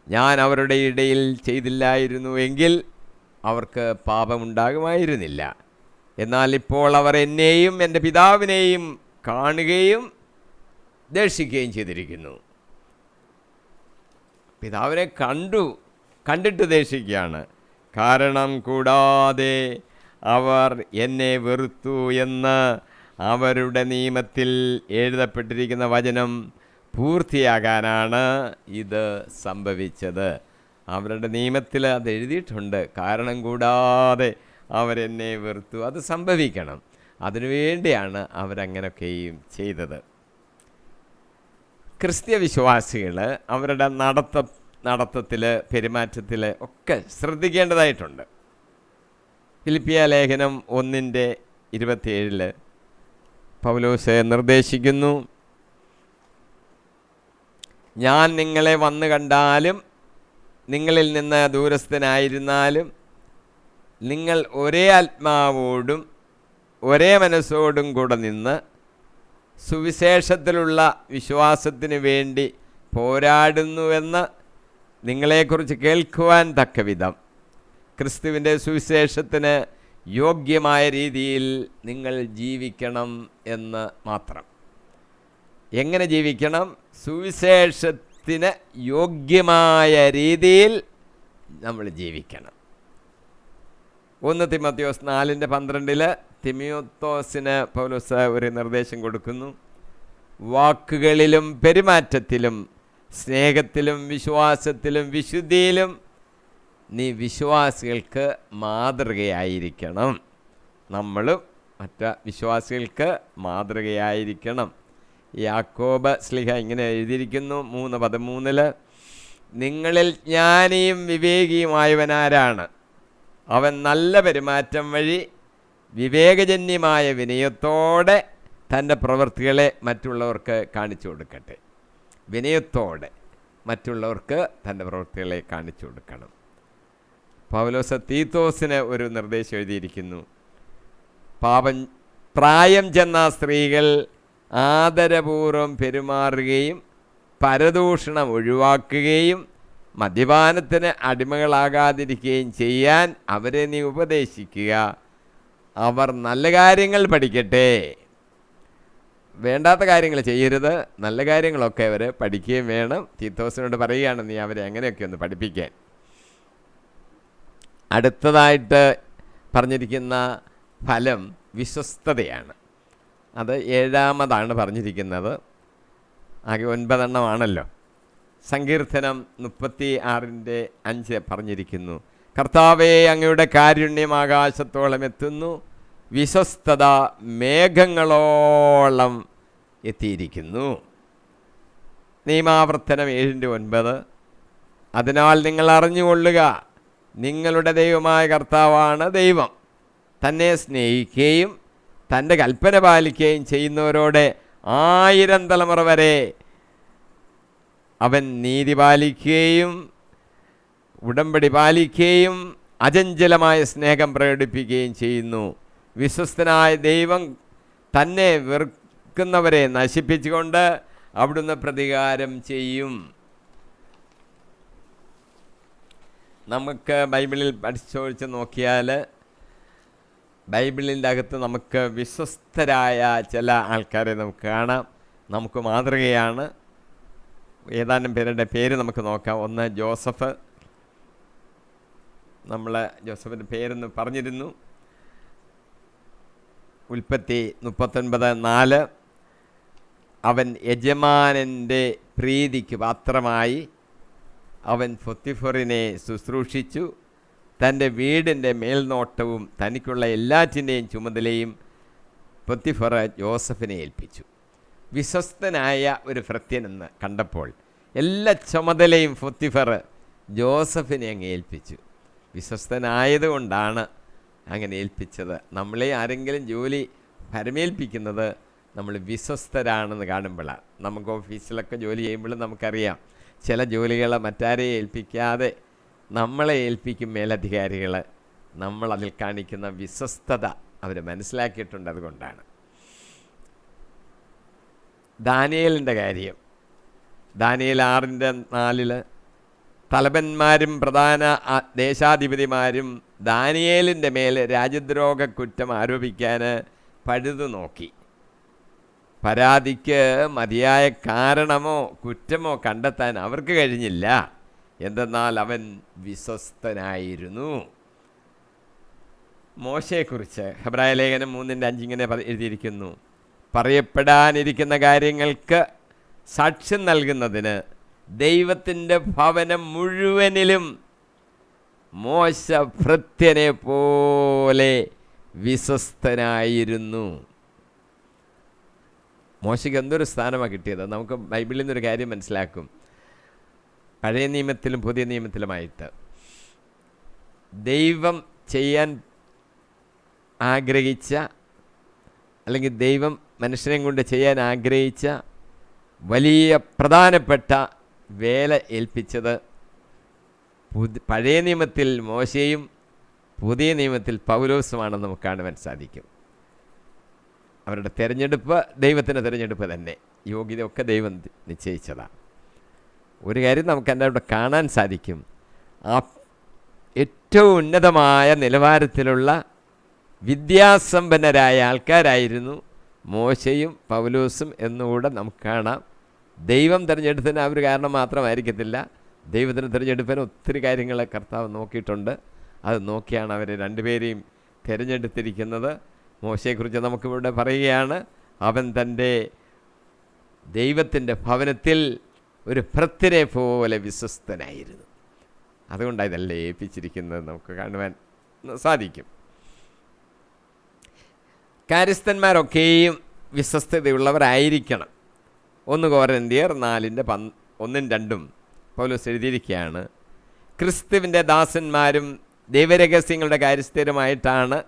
ഞാൻ അവരുടെ ഇടയിൽ ചെയ്തില്ലായിരുന്നു എങ്കിൽ അവർക്ക് പാപമുണ്ടാകുമായിരുന്നില്ല. എന്നാൽ ഇപ്പോൾ അവർ എന്നെയും എൻ്റെ പിതാവിനെയും കാണുകയും ദർശിക്കുകയും ചെയ്തിരിക്കുന്നു. പിതാവിനെ കണ്ടിട്ട് ദേഷിക്കുകയാണ്. കാരണം കൂടാതെ അവർ എന്നെ വെറുത്തു എന്ന് അവരുടെ നിയമത്തിൽ എഴുതപ്പെട്ടിരിക്കുന്ന വചനം പൂർത്തിയാകാനാണ് ഇത് സംഭവിച്ചത്. അവരുടെ നിയമത്തിൽ അത് എഴുതിയിട്ടുണ്ട്. കാരണം കൂടാതെ അവരെന്നെ വെറുത്തു. അത് സംഭവിക്കണം. അതിനുവേണ്ടിയാണ് അവരങ്ങനെയൊക്കെയും ചെയ്തത്. ക്രിസ്ത്യ വിശ്വാസികൾ അവരുടെ നടത്തത്തിൽ, പെരുമാറ്റത്തിൽ ഒക്കെ ശ്രദ്ധിക്കേണ്ടതായിട്ടുണ്ട്. ഫിലിപ്പിയ ലേഖനം 1:27 പൗലോസ് നിർദ്ദേശിക്കുന്നു, ഞാൻ നിങ്ങളെ വന്നു കണ്ടാലും നിങ്ങളിൽ നിന്ന് ദൂരസ്ഥനായിരുന്നാലും നിങ്ങൾ ഒരേ ആത്മാവോടും ഒരേ മനസ്സോടും കൂടെ നിന്ന് സുവിശേഷത്തിലുള്ള വിശ്വാസത്തിന് വേണ്ടി പോരാടുന്നുവെന്ന് നിങ്ങളെക്കുറിച്ച് കേൾക്കുവാൻ തക്കവിധം ക്രിസ്തുവിൻ്റെ സുവിശേഷത്തിന് യോഗ്യമായ രീതിയിൽ നിങ്ങൾ ജീവിക്കണം എന്ന് മാത്രം. എങ്ങനെ ജീവിക്കണം? സുവിശേഷത്തിന് യോഗ്യമായ രീതിയിൽ നമ്മൾ ജീവിക്കണം. 1 തിമോത്തിയോസ് 4:12 തിമോത്തോസിന് പൗലോസ് ഒരു നിർദ്ദേശം കൊടുക്കുന്നു. വാക്കുകളിലും പെരുമാറ്റത്തിലും സ്നേഹത്തിലും വിശ്വാസത്തിലും വിശുദ്ധിയിലും നീ വിശ്വാസികൾക്ക് മാതൃകയായിരിക്കണം. നമ്മളും മറ്റ് വിശ്വാസികൾക്ക് മാതൃകയായിരിക്കണം. യാക്കോബ് ശ്ലീഹ ഇങ്ങനെ എഴുതിയിരിക്കുന്നു 3:13 നിങ്ങളിൽ ജ്ഞാനിയും വിവേകിയുമായവനാരാണ്? അവൻ നല്ല പെരുമാറ്റം വഴി വിവേകജന്യമായ വിനയത്തോടെ തൻ്റെ പ്രവൃത്തികളെ മറ്റുള്ളവർക്ക് കാണിച്ചു കൊടുക്കട്ടെ. വിനയത്തോടെ മറ്റുള്ളവർക്ക് തൻ്റെ പ്രവൃത്തികളെ കാണിച്ചു കൊടുക്കണം. പൗലോസ് തീത്തോസിന് ഒരു നിർദ്ദേശം എഴുതിയിരിക്കുന്നു. പ്രായം ചെന്ന സ്ത്രീകൾ ആദരപൂർവ്വം പെരുമാറുകയും പരദൂഷണം ഒഴിവാക്കുകയും മദ്യപാനത്തിന് അടിമകളാകാതിരിക്കുകയും ചെയ്യാൻ അവരെ നീ ഉപദേശിക്കുക. അവർ നല്ല കാര്യങ്ങൾ പഠിക്കട്ടെ. വേണ്ടാത്ത കാര്യങ്ങൾ ചെയ്യരുത്, നല്ല കാര്യങ്ങളൊക്കെ അവർ പഠിക്കുകയും വേണം. തീത്തോസിനോട് പറയുകയാണ് നീ അവരെ അങ്ങനെയൊക്കെ ഒന്ന് പഠിപ്പിക്കാൻ. അടുത്തതായിട്ട് പറഞ്ഞിരിക്കുന്ന ഫലം വിശ്വസ്തതയാണ്. അത് 7ാമതാണ് പറഞ്ഞിരിക്കുന്നത്. ആകെ 9 എണ്ണമാണല്ലോ. സങ്കീർത്തനം 36:5 പറഞ്ഞിരിക്കുന്നു, കർത്താവേ അങ്ങയുടെ കാരുണ്യം ആകാശത്തോളം എത്തുന്നു, വിശ്വസ്തത മേഘങ്ങളോളം എത്തിയിരിക്കുന്നു. നിയമാവർത്തനം 7:9 അതിനാൽ നിങ്ങൾ അറിഞ്ഞുകൊള്ളുക, നിങ്ങളുടെ ദൈവമായ കർത്താവാണ് ദൈവം. തന്നെ സ്നേഹിക്കുകയും തൻ്റെ കൽപ്പന പാലിക്കുകയും ചെയ്യുന്നവരോട് 1000 തലമുറ വരെ അവൻ നീതി പാലിക്കുകയും ഉടമ്പടി പാലിക്കുകയും അചഞ്ചലമായ സ്നേഹം പ്രകടിപ്പിക്കുകയും ചെയ്യുന്നു. വിശ്വസ്തനായ ദൈവം തന്നെ വെറുക്കുന്നവരെ നശിപ്പിച്ചുകൊണ്ട് അവിടുന്ന് പ്രതികാരം ചെയ്യും. നമുക്ക് ബൈബിളിൽ പരിശോധിച്ച് നോക്കിയാൽ ബൈബിളിൻ്റെ അകത്ത് നമുക്ക് വിശ്വസ്തരായ ചില ആൾക്കാരെ നമുക്ക് കാണാം. നമുക്ക് മാതൃകയാണ്. ഏതാനും പേരുടെ പേര് നമുക്ക് നോക്കാം. ഒന്ന് ജോസഫ്. നമ്മൾ ജോസഫിൻ്റെ പേരെന്ന് പറഞ്ഞിരുന്നു. ഉൽപ്പത്തി 39:4 അവൻ യജമാനൻ്റെ പ്രീതിക്ക് പാത്രമായി അവൻ പൊത്തിഫറിനെ ശുശ്രൂഷിച്ചു. തൻ്റെ വീടിൻ്റെ മേൽനോട്ടവും തനിക്കുള്ള എല്ലാറ്റിൻ്റെയും ചുമതലയും പൊത്തിഫർ ജോസഫിനെ ഏൽപ്പിച്ചു. വിശ്വസ്തനായ ഒരു ഭൃത്യനെന്ന് കണ്ടപ്പോൾ എല്ലാ ചുമതലയും പൊത്തിഫർ ജോസഫിനെ അങ്ങ് ഏൽപ്പിച്ചു. വിശ്വസ്തനായതുകൊണ്ടാണ് അങ്ങനെ ഏൽപ്പിച്ചത്. നമ്മളെ ആരെങ്കിലും ജോലി പരമേൽപ്പിക്കുന്നത് നമ്മൾ വിശ്വസ്തരാണെന്ന് കാണുമ്പോഴാണ്. നമുക്ക് ഓഫീസിലൊക്കെ ജോലി ചെയ്യുമ്പോഴും നമുക്കറിയാം ചില ജോലികൾ മറ്റാരെയും ഏൽപ്പിക്കാതെ നമ്മളെ ഏൽപ്പിക്കും മേലധികാരികൾ. നമ്മളതിൽ കാണിക്കുന്ന വിശ്വസ്തത അവർ മനസ്സിലാക്കിയിട്ടുണ്ട്. അതുകൊണ്ടാണ് ദാനിയേലിൻ്റെ കാര്യം. ദാനിയേൽ 6:4 തലവന്മാരും പ്രധാന ദേശാധിപതിമാരും ദാനിയേലിൻ്റെ മേൽ രാജ്യദ്രോഹ കുറ്റം ആരോപിക്കാൻ പഴുതു നോക്കി. പരാതിക്ക് മതിയായ കാരണമോ കുറ്റമോ കണ്ടെത്താൻ അവർക്ക് കഴിഞ്ഞില്ല. എന്തെന്നാൽ അവൻ വിശ്വസ്തനായിരുന്നു. മോശയെക്കുറിച്ച് ഹെബ്രായ ലേഖനം 3:5 ഇങ്ങനെ എഴുതിയിരിക്കുന്നു, പറയപ്പെടാനിരിക്കുന്ന കാര്യങ്ങൾക്ക് സാക്ഷ്യം നൽകുന്നതിന് ദൈവത്തിൻ്റെ ഭവനം മുഴുവനിലും മോശ ഭൃത്യനെ പോലെ വിശ്വസ്തനായിരുന്നു. മോശയ്ക്ക് എന്തൊരു സ്ഥാനമാണ് കിട്ടിയത്. നമുക്ക് ബൈബിളിൽ നിന്നൊരു കാര്യം മനസ്സിലാക്കും. പഴയ നിയമത്തിലും പുതിയ നിയമത്തിലുമായിട്ട് ദൈവം ചെയ്യാൻ ആഗ്രഹിച്ച അല്ലെങ്കിൽ ദൈവം മനുഷ്യനെ കൊണ്ട് ചെയ്യാൻ ആഗ്രഹിച്ച വലിയ പ്രധാനപ്പെട്ട വേല ഏൽപ്പിച്ചത് പഴയ നിയമത്തിൽ മോശയും പുതിയ നിയമത്തിൽ പൗലോസുമാണെന്ന് നമുക്ക് കാണുവാൻ സാധിക്കും. അവരുടെ തിരഞ്ഞെടുപ്പ് ദൈവത്തിൻ്റെ തിരഞ്ഞെടുപ്പ് തന്നെ. യോഗ്യതയൊക്കെ ദൈവം നിശ്ചയിച്ചതാണ്. ഒരു കാര്യം നമുക്ക് എൻ്റെ അവിടെ കാണാൻ സാധിക്കും, ആ ഏറ്റവും ഉന്നതമായ നിലവാരത്തിലുള്ള വിദ്യാസമ്പന്നരായ ആൾക്കാരായിരുന്നു മോശയും പൗലോസും എന്നുകൂടെ നമുക്ക് കാണാം. ദൈവം തിരഞ്ഞെടുത്തതിന് ആ ഒരു കാരണം മാത്രമായിരിക്കത്തില്ല, ദൈവത്തിന് തിരഞ്ഞെടുപ്പിന് ഒത്തിരി കാര്യങ്ങൾ കർത്താവ് നോക്കിയിട്ടുണ്ട്. അത് നോക്കിയാണ് അവരെ രണ്ടുപേരെയും തിരഞ്ഞെടുത്തിരിക്കുന്നത്. മോശയെക്കുറിച്ച് നമുക്കിവിടെ പറയുകയാണ്, അവൻ തൻ്റെ ദൈവത്തിൻ്റെ ഭവനത്തിൽ ഒരു ഭൃത്യനെ പോലെ വിശ്വസ്തനായിരുന്നു. അതുകൊണ്ടാണ് ഇതെല്ലാം ഏൽപ്പിച്ചിരിക്കുന്നത് നമുക്ക് കാണുവാൻ സാധിക്കും. കാര്യസ്ഥന്മാരൊക്കെയും വിശ്വസ്തതയുള്ളവരായിരിക്കണം. 1 കൊരിന്ത്യർ 4:1-2 പൗലോസ് എഴുതിയിരിക്കുകയാണ്, ക്രിസ്തുവിൻ്റെ ദാസന്മാരും ദൈവരഹസ്യങ്ങളുടെ കാര്യസ്ഥരുമായിട്ടാണ്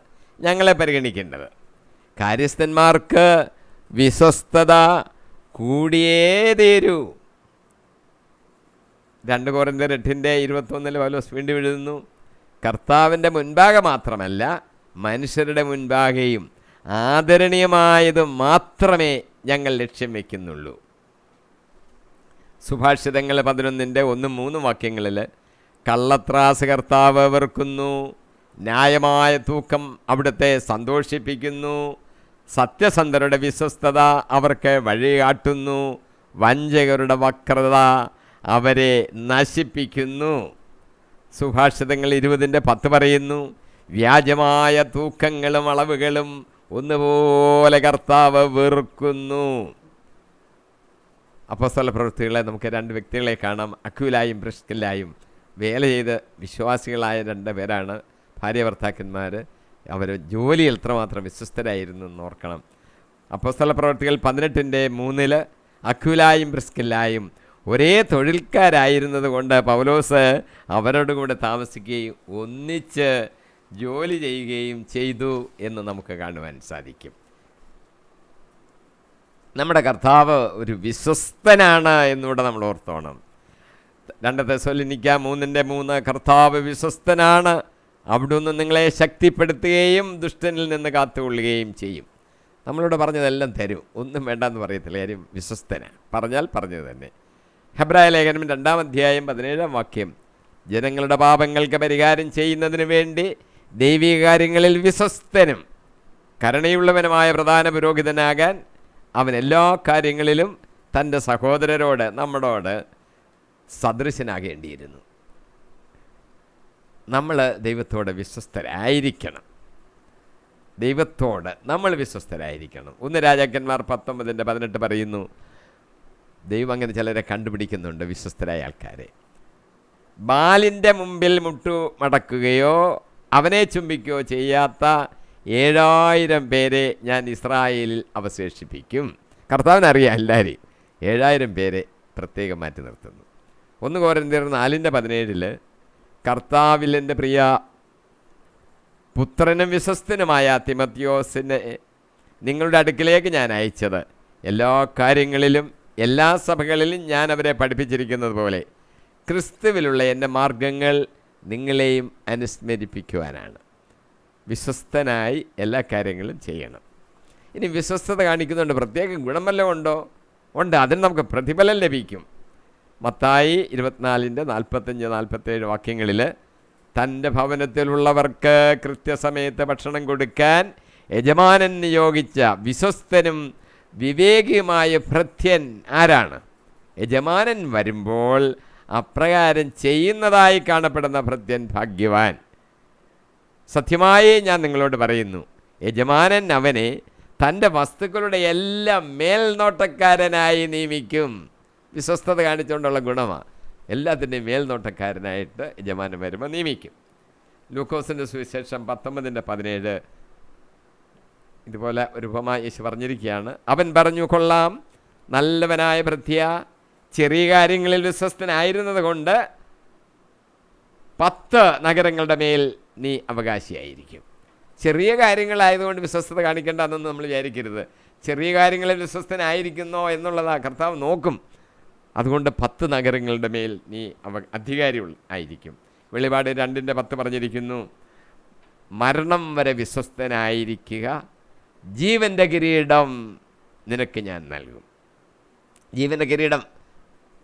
ഞങ്ങളെ പരിഗണിക്കേണ്ടത്. കാര്യസ്ഥന്മാർക്ക് വിശ്വസ്തത കൂടിയേ തീരൂ. 2 കൊരിന്ത്യർ 8:21 പൗലോസ് വീണ്ടും എഴുതുന്നു, കർത്താവിൻ്റെ മുൻപാകെ മാത്രമല്ല മനുഷ്യരുടെ മുൻപാകെയും ആദരണീയമായത് മാത്രമേ ഞങ്ങൾ ലക്ഷ്യം വയ്ക്കുന്നുള്ളൂ. സുഭാഷിതങ്ങൾ 11:1-3 വാക്യങ്ങളിൽ കള്ളത്രാസ് കർത്താവ് വെറുക്കുന്നു, ന്യായമായ തൂക്കം അവിടുത്തെ സന്തോഷിപ്പിക്കുന്നു, സത്യസന്ധരുടെ വിശ്വസ്തത അവർക്ക് വഴികാട്ടുന്നു, വഞ്ചകരുടെ വക്രത അവരെ നശിപ്പിക്കുന്നു. സുഭാഷിതങ്ങൾ 20:10 പറയുന്നു, വ്യാജമായ തൂക്കങ്ങളും അളവുകളും ഒന്നുപോലെ കർത്താവ് വെറുക്കുന്നു. അപ്പോസ്തല പ്രവൃത്തികളെ നമുക്ക് 2 വ്യക്തികളെ കാണാം. അക്വിലായും പ്രിസ്കില്ലായും വേല ചെയ്ത് വിശ്വാസികളായ 2 പേരാണ് ഭാര്യ ഭർത്താക്കന്മാർ. അവർ ജോലിയിൽ എത്രമാത്രം വിശ്വസ്തരായിരുന്നു എന്ന് ഓർക്കണം. അപ്പോസ്തല പ്രവൃത്തികൾ 18:3 അക്വിലായും പ്രിസ്കില്ലായും ഒരേ തൊഴിൽക്കാരായിരുന്നത് കൊണ്ട് പൗലോസ് അവരോട് കൂടെ താമസിക്കുകയും ഒന്നിച്ച് ജോലി ചെയ്യുകയും ചെയ്തു എന്ന് നമുക്ക് കാണുവാൻ സാധിക്കും. നമ്മുടെ കർത്താവ് ഒരു വിശ്വസ്തനാണ് എന്നുകൂടെ നമ്മൾ ഓർത്തോണം. 2 തെസ്സലോനിക്ക 3:3 കർത്താവ് വിശ്വസ്തനാണ്, അവിടുന്ന് നിങ്ങളെ ശക്തിപ്പെടുത്തുകയും ദുഷ്ടനിൽ നിന്ന് കാത്തുകൊള്ളുകയും ചെയ്യും. നമ്മളിവിടെ പറഞ്ഞതെല്ലാം തരും, ഒന്നും വേണ്ടെന്ന് പറയത്തില്ല. കാര്യം വിശ്വസ്തനാണ്, പറഞ്ഞാൽ പറഞ്ഞത് തന്നെ. ഹെബ്രായ ലേഖനം 2-17 വാക്യം, ജനങ്ങളുടെ പാപങ്ങൾക്ക് പരിഹാരം ചെയ്യുന്നതിന് വേണ്ടി ദൈവിക കാര്യങ്ങളിൽ വിശ്വസ്തനും കരുണയുള്ളവനുമായ പ്രധാന പുരോഹിതനാകാൻ അവൻ എല്ലാ കാര്യങ്ങളിലും തൻ്റെ സഹോദരരോട് നമ്മളോട് സദൃശനാകേണ്ടിയിരുന്നു. നമ്മൾ ദൈവത്തോട് വിശ്വസ്തരായിരിക്കണം. ദൈവത്തോട് നമ്മൾ വിശ്വസ്തരായിരിക്കണം. 1 രാജാക്കന്മാർ 19:18 പറയുന്നു, ദൈവം അങ്ങനെ ചിലരെ കണ്ടുപിടിക്കുന്നുണ്ട്, വിശ്വസ്തരായ ആൾക്കാരെ. ബാലിൻ്റെ മുമ്പിൽ മുട്ടു മടക്കുകയോ അവനെ ചുംബിക്കുകയോ ചെയ്യാത്ത 7000 പേരെ ഞാൻ ഇസ്രായേലിൽ അവശേഷിപ്പിക്കും. കർത്താവിനറിയാം എല്ലാവരെയും. 7000 പേരെ പ്രത്യേകം മാറ്റി നിർത്തുന്നു. 1 കൊരിന്ത്യർ 4:17 കർത്താവിൽ എൻ്റെ പ്രിയ പുത്രനും വിശ്വസ്തനുമായ തിമോത്തിയോസിനെ നിങ്ങളുടെ അടുക്കിലേക്ക് ഞാൻ അയച്ചത് എല്ലാ കാര്യങ്ങളിലും എല്ലാ സഭകളിലും ഞാൻ അവരെ പഠിപ്പിച്ചിരിക്കുന്നത് പോലെ ക്രിസ്തുവിലുള്ള എൻ്റെ മാർഗങ്ങൾ നിങ്ങളെയും അനുസ്മരിപ്പിക്കുവാനാണ്. വിശ്വസ്തനായി എല്ലാ കാര്യങ്ങളും ചെയ്യണം. ഇനി വിശ്വസ്തത കാണിക്കുന്നുണ്ട്, പ്രത്യേക ഗുണം വല്ലതും ഉണ്ടോ? ഉണ്ട്, അതിന് നമുക്ക് പ്രതിഫലം ലഭിക്കും. മത്തായി 24:45-47 വാക്യങ്ങളിൽ തൻ്റെ ഭവനത്തിലുള്ളവർക്ക് കൃത്യസമയത്ത് ഭക്ഷണം കൊടുക്കാൻ യജമാനൻ നിയോഗിച്ച വിശ്വസ്തനും വിവേകിയുമായ ഭൃത്യൻ ആരാണ്? യജമാനൻ വരുമ്പോൾ അപ്രകാരം ചെയ്യുന്നതായി കാണപ്പെടുന്ന ഭൃത്യൻ ഭാഗ്യവാൻ. സത്യമായി ഞാൻ നിങ്ങളോട് പറയുന്നു, യജമാനൻ അവനെ തൻ്റെ വസ്തുക്കളുടെ എല്ലാം മേൽനോട്ടക്കാരനായി നിയമിക്കും. വിശ്വസ്തത കാണിച്ചുകൊണ്ടുള്ള ഗുണമാണ്. എല്ലാത്തിൻ്റെയും മേൽനോട്ടക്കാരനായിട്ട് യജമാനൻ വരുമ്പോൾ നിയമിക്കും. ലൂക്കോസിൻ്റെ സുവിശേഷം 19:17 ഇതുപോലെ ഒരു ഉപമ യേശു പറഞ്ഞിരിക്കുകയാണ്. അവൻ പറഞ്ഞു, കൊള്ളാം, നല്ലവനായ ഭൃത്യ, ചെറിയ കാര്യങ്ങളിൽ വിശ്വസ്തനായിരുന്നത് കൊണ്ട് 10 നഗരങ്ങളുടെ മേൽ നീ അവകാശിയായിരിക്കും. ചെറിയ കാര്യങ്ങളായതുകൊണ്ട് വിശ്വസ്തത കാണിക്കേണ്ട എന്നൊന്നും നമ്മൾ വിചാരിക്കരുത്. ചെറിയ കാര്യങ്ങളിൽ വിശ്വസ്തനായിരിക്കുന്നോ എന്നുള്ളതാണ് കർത്താവ് നോക്കും. അതുകൊണ്ട് 10 നഗരങ്ങളുടെ മേൽ നീ അധികാരി ആയിരിക്കും. വെളിപാട് 2:10 പറഞ്ഞിരിക്കുന്നു, മരണം വരെ വിശ്വസ്തനായിരിക്കുക, ജീവൻ്റെ കിരീടം നിനക്ക് ഞാൻ നൽകും. ജീവൻ്റെ കിരീടം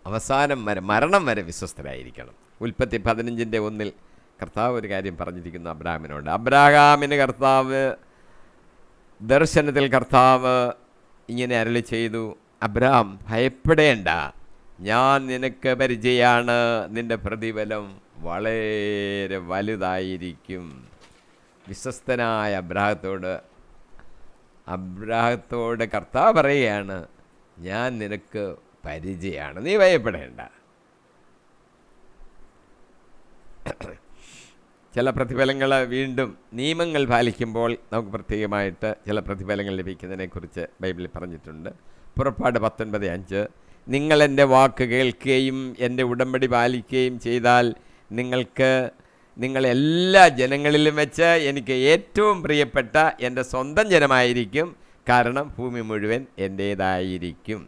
അവസാനം വരെ, മരണം വരെ വിശ്വസ്തരായിരിക്കണം. ഉൽപ്പത്തി 15:1 കർത്താവ് ഒരു കാര്യം പറഞ്ഞിരിക്കുന്നു അബ്രാഹാമിനോട്. അബ്രാഹാമിന് കർത്താവ് ദർശനത്തിൽ കർത്താവ് ഇങ്ങനെ അരുളി ചെയ്തു, അബ്രഹാം ഭയപ്പെടേണ്ട, ഞാൻ നിനക്ക് പരിചയമാണ്, നിന്റെ പ്രതിഫലം വളരെ വലുതായിരിക്കും. വിശ്വസ്തനായ അബ്രാഹത്തോട് കർത്താവ് പറയുകയാണ്, ഞാൻ നിനക്ക് പരിചയമാണ്, നീ ഭയപ്പെടേണ്ട. ചില പ്രതിഫലങ്ങൾ വീണ്ടും നിയമങ്ങൾ പാലിക്കുമ്പോൾ നമുക്ക് പ്രത്യേകമായിട്ട് ചില പ്രതിഫലങ്ങൾ ലഭിക്കുന്നതിനെക്കുറിച്ച് ബൈബിളിൽ പറഞ്ഞിട്ടുണ്ട്. പുറപ്പാട് 19:5, നിങ്ങൾ എൻ്റെ വാക്ക് കേൾക്കുകയും എൻ്റെ ഉടമ്പടി പാലിക്കുകയും ചെയ്താൽ നിങ്ങളെല്ലാ ജനങ്ങളിലും വെച്ച് എനിക്ക് ഏറ്റവും പ്രിയപ്പെട്ട എൻ്റെ സ്വന്തം ജനമായിരിക്കും, കാരണം ഭൂമി മുഴുവൻ എൻ്റേതായിരിക്കും.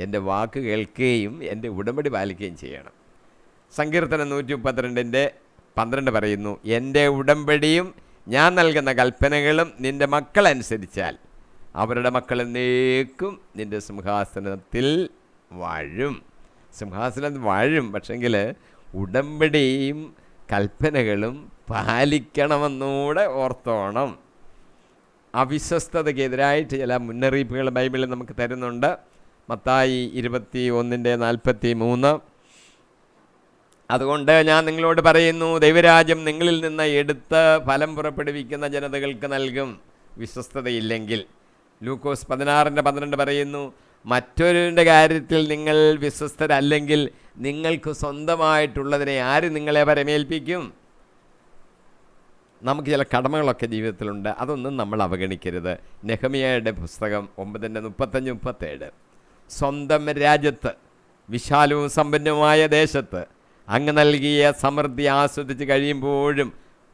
എൻ്റെ വാക്ക് കേൾക്കുകയും എൻ്റെ ഉടമ്പടി പാലിക്കുകയും ചെയ്യണം. സങ്കീർത്തനം 132:12 പറയുന്നു, എൻ്റെ ഉടമ്പടിയും ഞാൻ നൽകുന്ന കൽപ്പനകളും നിൻ്റെ മക്കളനുസരിച്ചാൽ അവരുടെ മക്കൾ എന്നേക്കും നിൻ്റെ സിംഹാസനത്തിൽ വാഴും. സിംഹാസനത്തിൽ വാഴും, പക്ഷെങ്കിൽ ഉടമ്പടിയും കൽപ്പനകളും പാലിക്കണമെന്നൂടെ ഓർത്തോണം. അവിശ്വസ്തതയ്ക്കെതിരായിട്ട് ചില മുന്നറിയിപ്പുകൾ ബൈബിളിൽ നമുക്ക് തരുന്നുണ്ട്. മത്തായി 21:43, അതുകൊണ്ട് ഞാൻ നിങ്ങളോട് പറയുന്നു, ദൈവരാജ്യം നിങ്ങളിൽ നിന്ന് എടുത്ത് ഫലം പുറപ്പെടുവിക്കുന്ന ജനതകൾക്ക് നൽകും, വിശ്വസ്തതയില്ലെങ്കിൽ. ലൂക്കോസ് 16:12 പറയുന്നു, മറ്റൊരുവൻ്റെ കാര്യത്തിൽ നിങ്ങൾ വിശ്വസ്തരല്ലെങ്കിൽ നിങ്ങൾക്ക് സ്വന്തമായിട്ടുള്ളതിനെ ആര് നിങ്ങളെ പരമേൽപ്പിക്കും? നമുക്ക് ചില കടമകളൊക്കെ ജീവിതത്തിലുണ്ട്, അതൊന്നും നമ്മൾ അവഗണിക്കരുത്. നെഹമ്യായുടെ പുസ്തകം 9:35-37, സ്വന്തം രാജ്യത്ത് വിശാലവും സമ്പന്നവുമായ ദേശത്ത് അങ്ങ് നൽകിയ സമൃദ്ധി ആസ്വദിച്ച് കഴിയുമ്പോഴും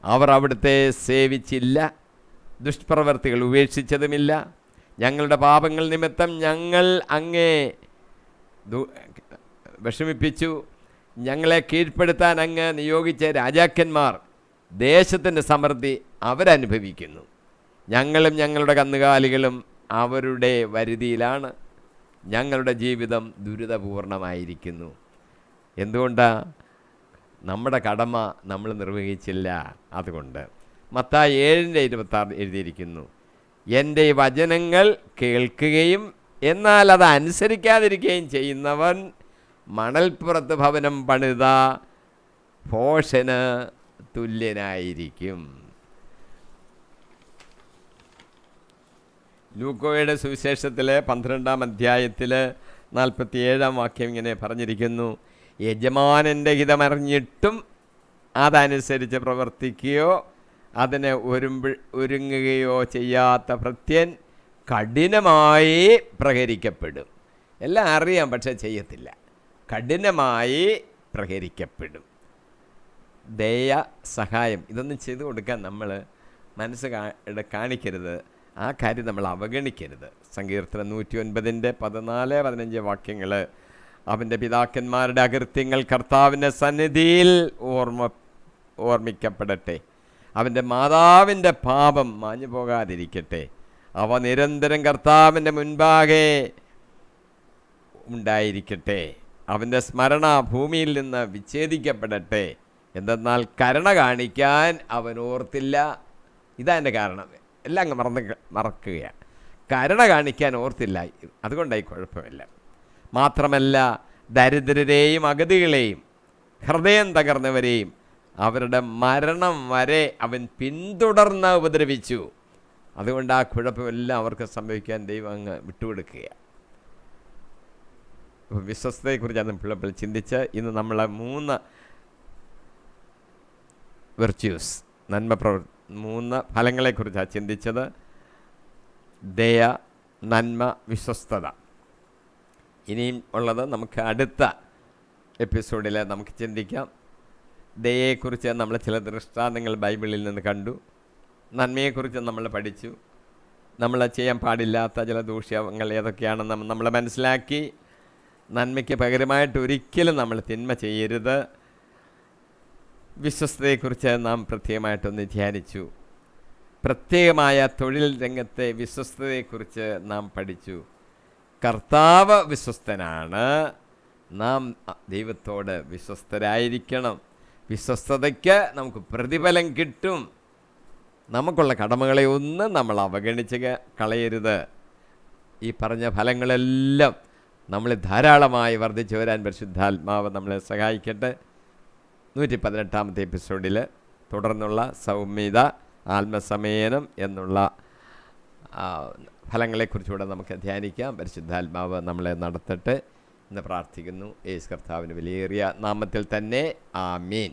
അവർ അവിടുത്തെ സേവിച്ചില്ല, ദുഷ്പ്രവർത്തികൾ ഉപേക്ഷിച്ചതുമില്ല. ഞങ്ങളുടെ പാപങ്ങൾ നിമിത്തം ഞങ്ങൾ അങ്ങേ വിഷമിപ്പിച്ചു. ഞങ്ങളെ കീഴ്പ്പെടുത്താൻ അങ്ങ് നിയോഗിച്ച രാജാക്കന്മാർ ദേശത്തിൻ്റെ സമൃദ്ധി അവരനുഭവിക്കുന്നു. ഞങ്ങളും ഞങ്ങളുടെ കന്നുകാലികളും അവരുടെ വരുതിയിലാണ്. ഞങ്ങളുടെ ജീവിതം ദുരിതപൂർണമായിരിക്കുന്നു. എന്തുകൊണ്ടാണ്? നമ്മുടെ കടമ നമ്മൾ നിർവഹിച്ചില്ല. അതുകൊണ്ട് മത്തായി 7:26 എഴുതിയിരിക്കുന്നു, എൻ്റെ വചനങ്ങൾ കേൾക്കുകയും എന്നാൽ അത് അനുസരിക്കാതിരിക്കുകയും ചെയ്യുന്നവൻ മണൽപ്പുറത്ത് ഭവനം പണിത ഭോഷന് തുല്യനായിരിക്കും. ലൂക്കോയുടെ സുവിശേഷത്തിൽ 12-ാം വാക്യം ഇങ്ങനെ പറഞ്ഞിരിക്കുന്നു, യജമാനൻ്റെ ഹിതമറിഞ്ഞിട്ടും അതനുസരിച്ച് പ്രവർത്തിക്കുകയോ അതിനെ ഒരുങ്ങുകയോ ചെയ്യാത്ത ഭൃത്യൻ കഠിനമായി പ്രഹരിക്കപ്പെടും. എല്ലാം അറിയാം, പക്ഷേ ചെയ്യത്തില്ല. കഠിനമായി പ്രഹരിക്കപ്പെടും. ദയ, സഹായം, ഇതൊന്നും ചെയ്തു കൊടുക്കാൻ നമ്മൾ മനസ്സ് കാണിക്കരുത്. ആ കാര്യം നമ്മൾ അവഗണിക്കരുത്. സങ്കീർത്തനം 109:14-15 വാക്യങ്ങൾ, അവൻ്റെ പിതാക്കന്മാരുടെ അകൃത്യങ്ങൾ കർത്താവിൻ്റെ സന്നിധിയിൽ ഓർമ്മിക്കപ്പെടട്ടെ, അവൻ്റെ മാതാവിൻ്റെ പാപം മാഞ്ഞു പോകാതിരിക്കട്ടെ. അവ നിരന്തരം കർത്താവിൻ്റെ മുൻപാകെ ഉണ്ടായിരിക്കട്ടെ. അവൻ്റെ സ്മരണ ഭൂമിയിൽ നിന്ന് വിച്ഛേദിക്കപ്പെടട്ടെ. എന്തെന്നാൽ കരുണ കാണിക്കാൻ അവൻ ഓർത്തില്ല. ഇതാ എൻ്റെ കാരണം. എല്ലാം അങ്ങ് മറക്കുകയാണ്. കരുണ കാണിക്കാൻ ഓർത്തില്ല, അതുകൊണ്ടായി കുഴപ്പമില്ല. മാത്രമല്ല, ദരിദ്രരെയും അഗതികളെയും ഹൃദയം തകർന്നവരെയും അവരുടെ മരണം വരെ അവൻ പിന്തുടർന്ന് ഉപദ്രവിച്ചു. അതുകൊണ്ട് ആ കുഴപ്പമെല്ലാം അവർക്ക് സംഭവിക്കാൻ ദൈവം അങ്ങ് വിട്ടുകൊടുക്കുകയാണ്. അപ്പോൾ വിശ്വസ്തയെക്കുറിച്ചാണ് പിള്ളപ്പോൾ ചിന്തിച്ച് ഇന്ന് നമ്മൾ 3 വെർച്യൂസ്, 3 ഫലങ്ങളെക്കുറിച്ചാണ് ചിന്തിച്ചത്. ദയ, നന്മ, വിശ്വസ്തത. ഇനിയും ഉള്ളത് നമുക്ക് അടുത്ത എപ്പിസോഡിൽ നമുക്ക് ചിന്തിക്കാം. ദയയെക്കുറിച്ച് നമ്മൾ ചില ദൃഷ്ടാന്തങ്ങൾ ബൈബിളിൽ നിന്ന് കണ്ടു. നന്മയെക്കുറിച്ച് നമ്മൾ പഠിച്ചു. നമ്മൾ ചെയ്യാൻ പാടില്ലാത്ത ചില ദൂഷ്യങ്ങൾ ഏതൊക്കെയാണെന്ന് നമ്മൾ മനസ്സിലാക്കി. നന്മയ്ക്ക് പകരമായിട്ട് ഒരിക്കലും നമ്മൾ തിന്മ ചെയ്യരുത്. വിശ്വസ്തതയെക്കുറിച്ച് നാം പ്രത്യേകമായിട്ടൊന്ന് ധ്യാനിച്ചു. പ്രത്യേകമായ തൊഴിൽ രംഗത്തെ വിശ്വസ്തതയെക്കുറിച്ച് നാം പഠിച്ചു. കർത്താവ് വിശ്വസ്തനാണ്, നാം ദൈവത്തോട് വിശ്വസ്തരായിരിക്കണം. വിശ്വസ്തതയ്ക്ക് നമുക്ക് പ്രതിഫലം കിട്ടും. നമുക്കുള്ള കടമകളെ ഒന്നും നമ്മൾ അവഗണിച്ച് കളയരുത്. ഈ പറഞ്ഞ ഫലങ്ങളെല്ലാം നമ്മൾ ധാരാളമായി വർദ്ധിച്ചു വരാൻ പരിശുദ്ധാത്മാവ് നമ്മളെ സഹായിക്കട്ടെ. 118 എപ്പിസോഡിൽ തുടർന്നുള്ള സൗമ്യത, ആത്മസമയനം എന്നുള്ള ഫലങ്ങളെക്കുറിച്ചുകൂടെ നമുക്ക് ധ്യാനിക്കാം. പരിശുദ്ധാത്മാവ് നമ്മളെ നടത്തട്ടെ എന്ന് പ്രാർത്ഥിക്കുന്നു. യേശു കർത്താവിൻ്റെ വിലയേറിയ നാമത്തിൽ തന്നെ. ആമീൻ.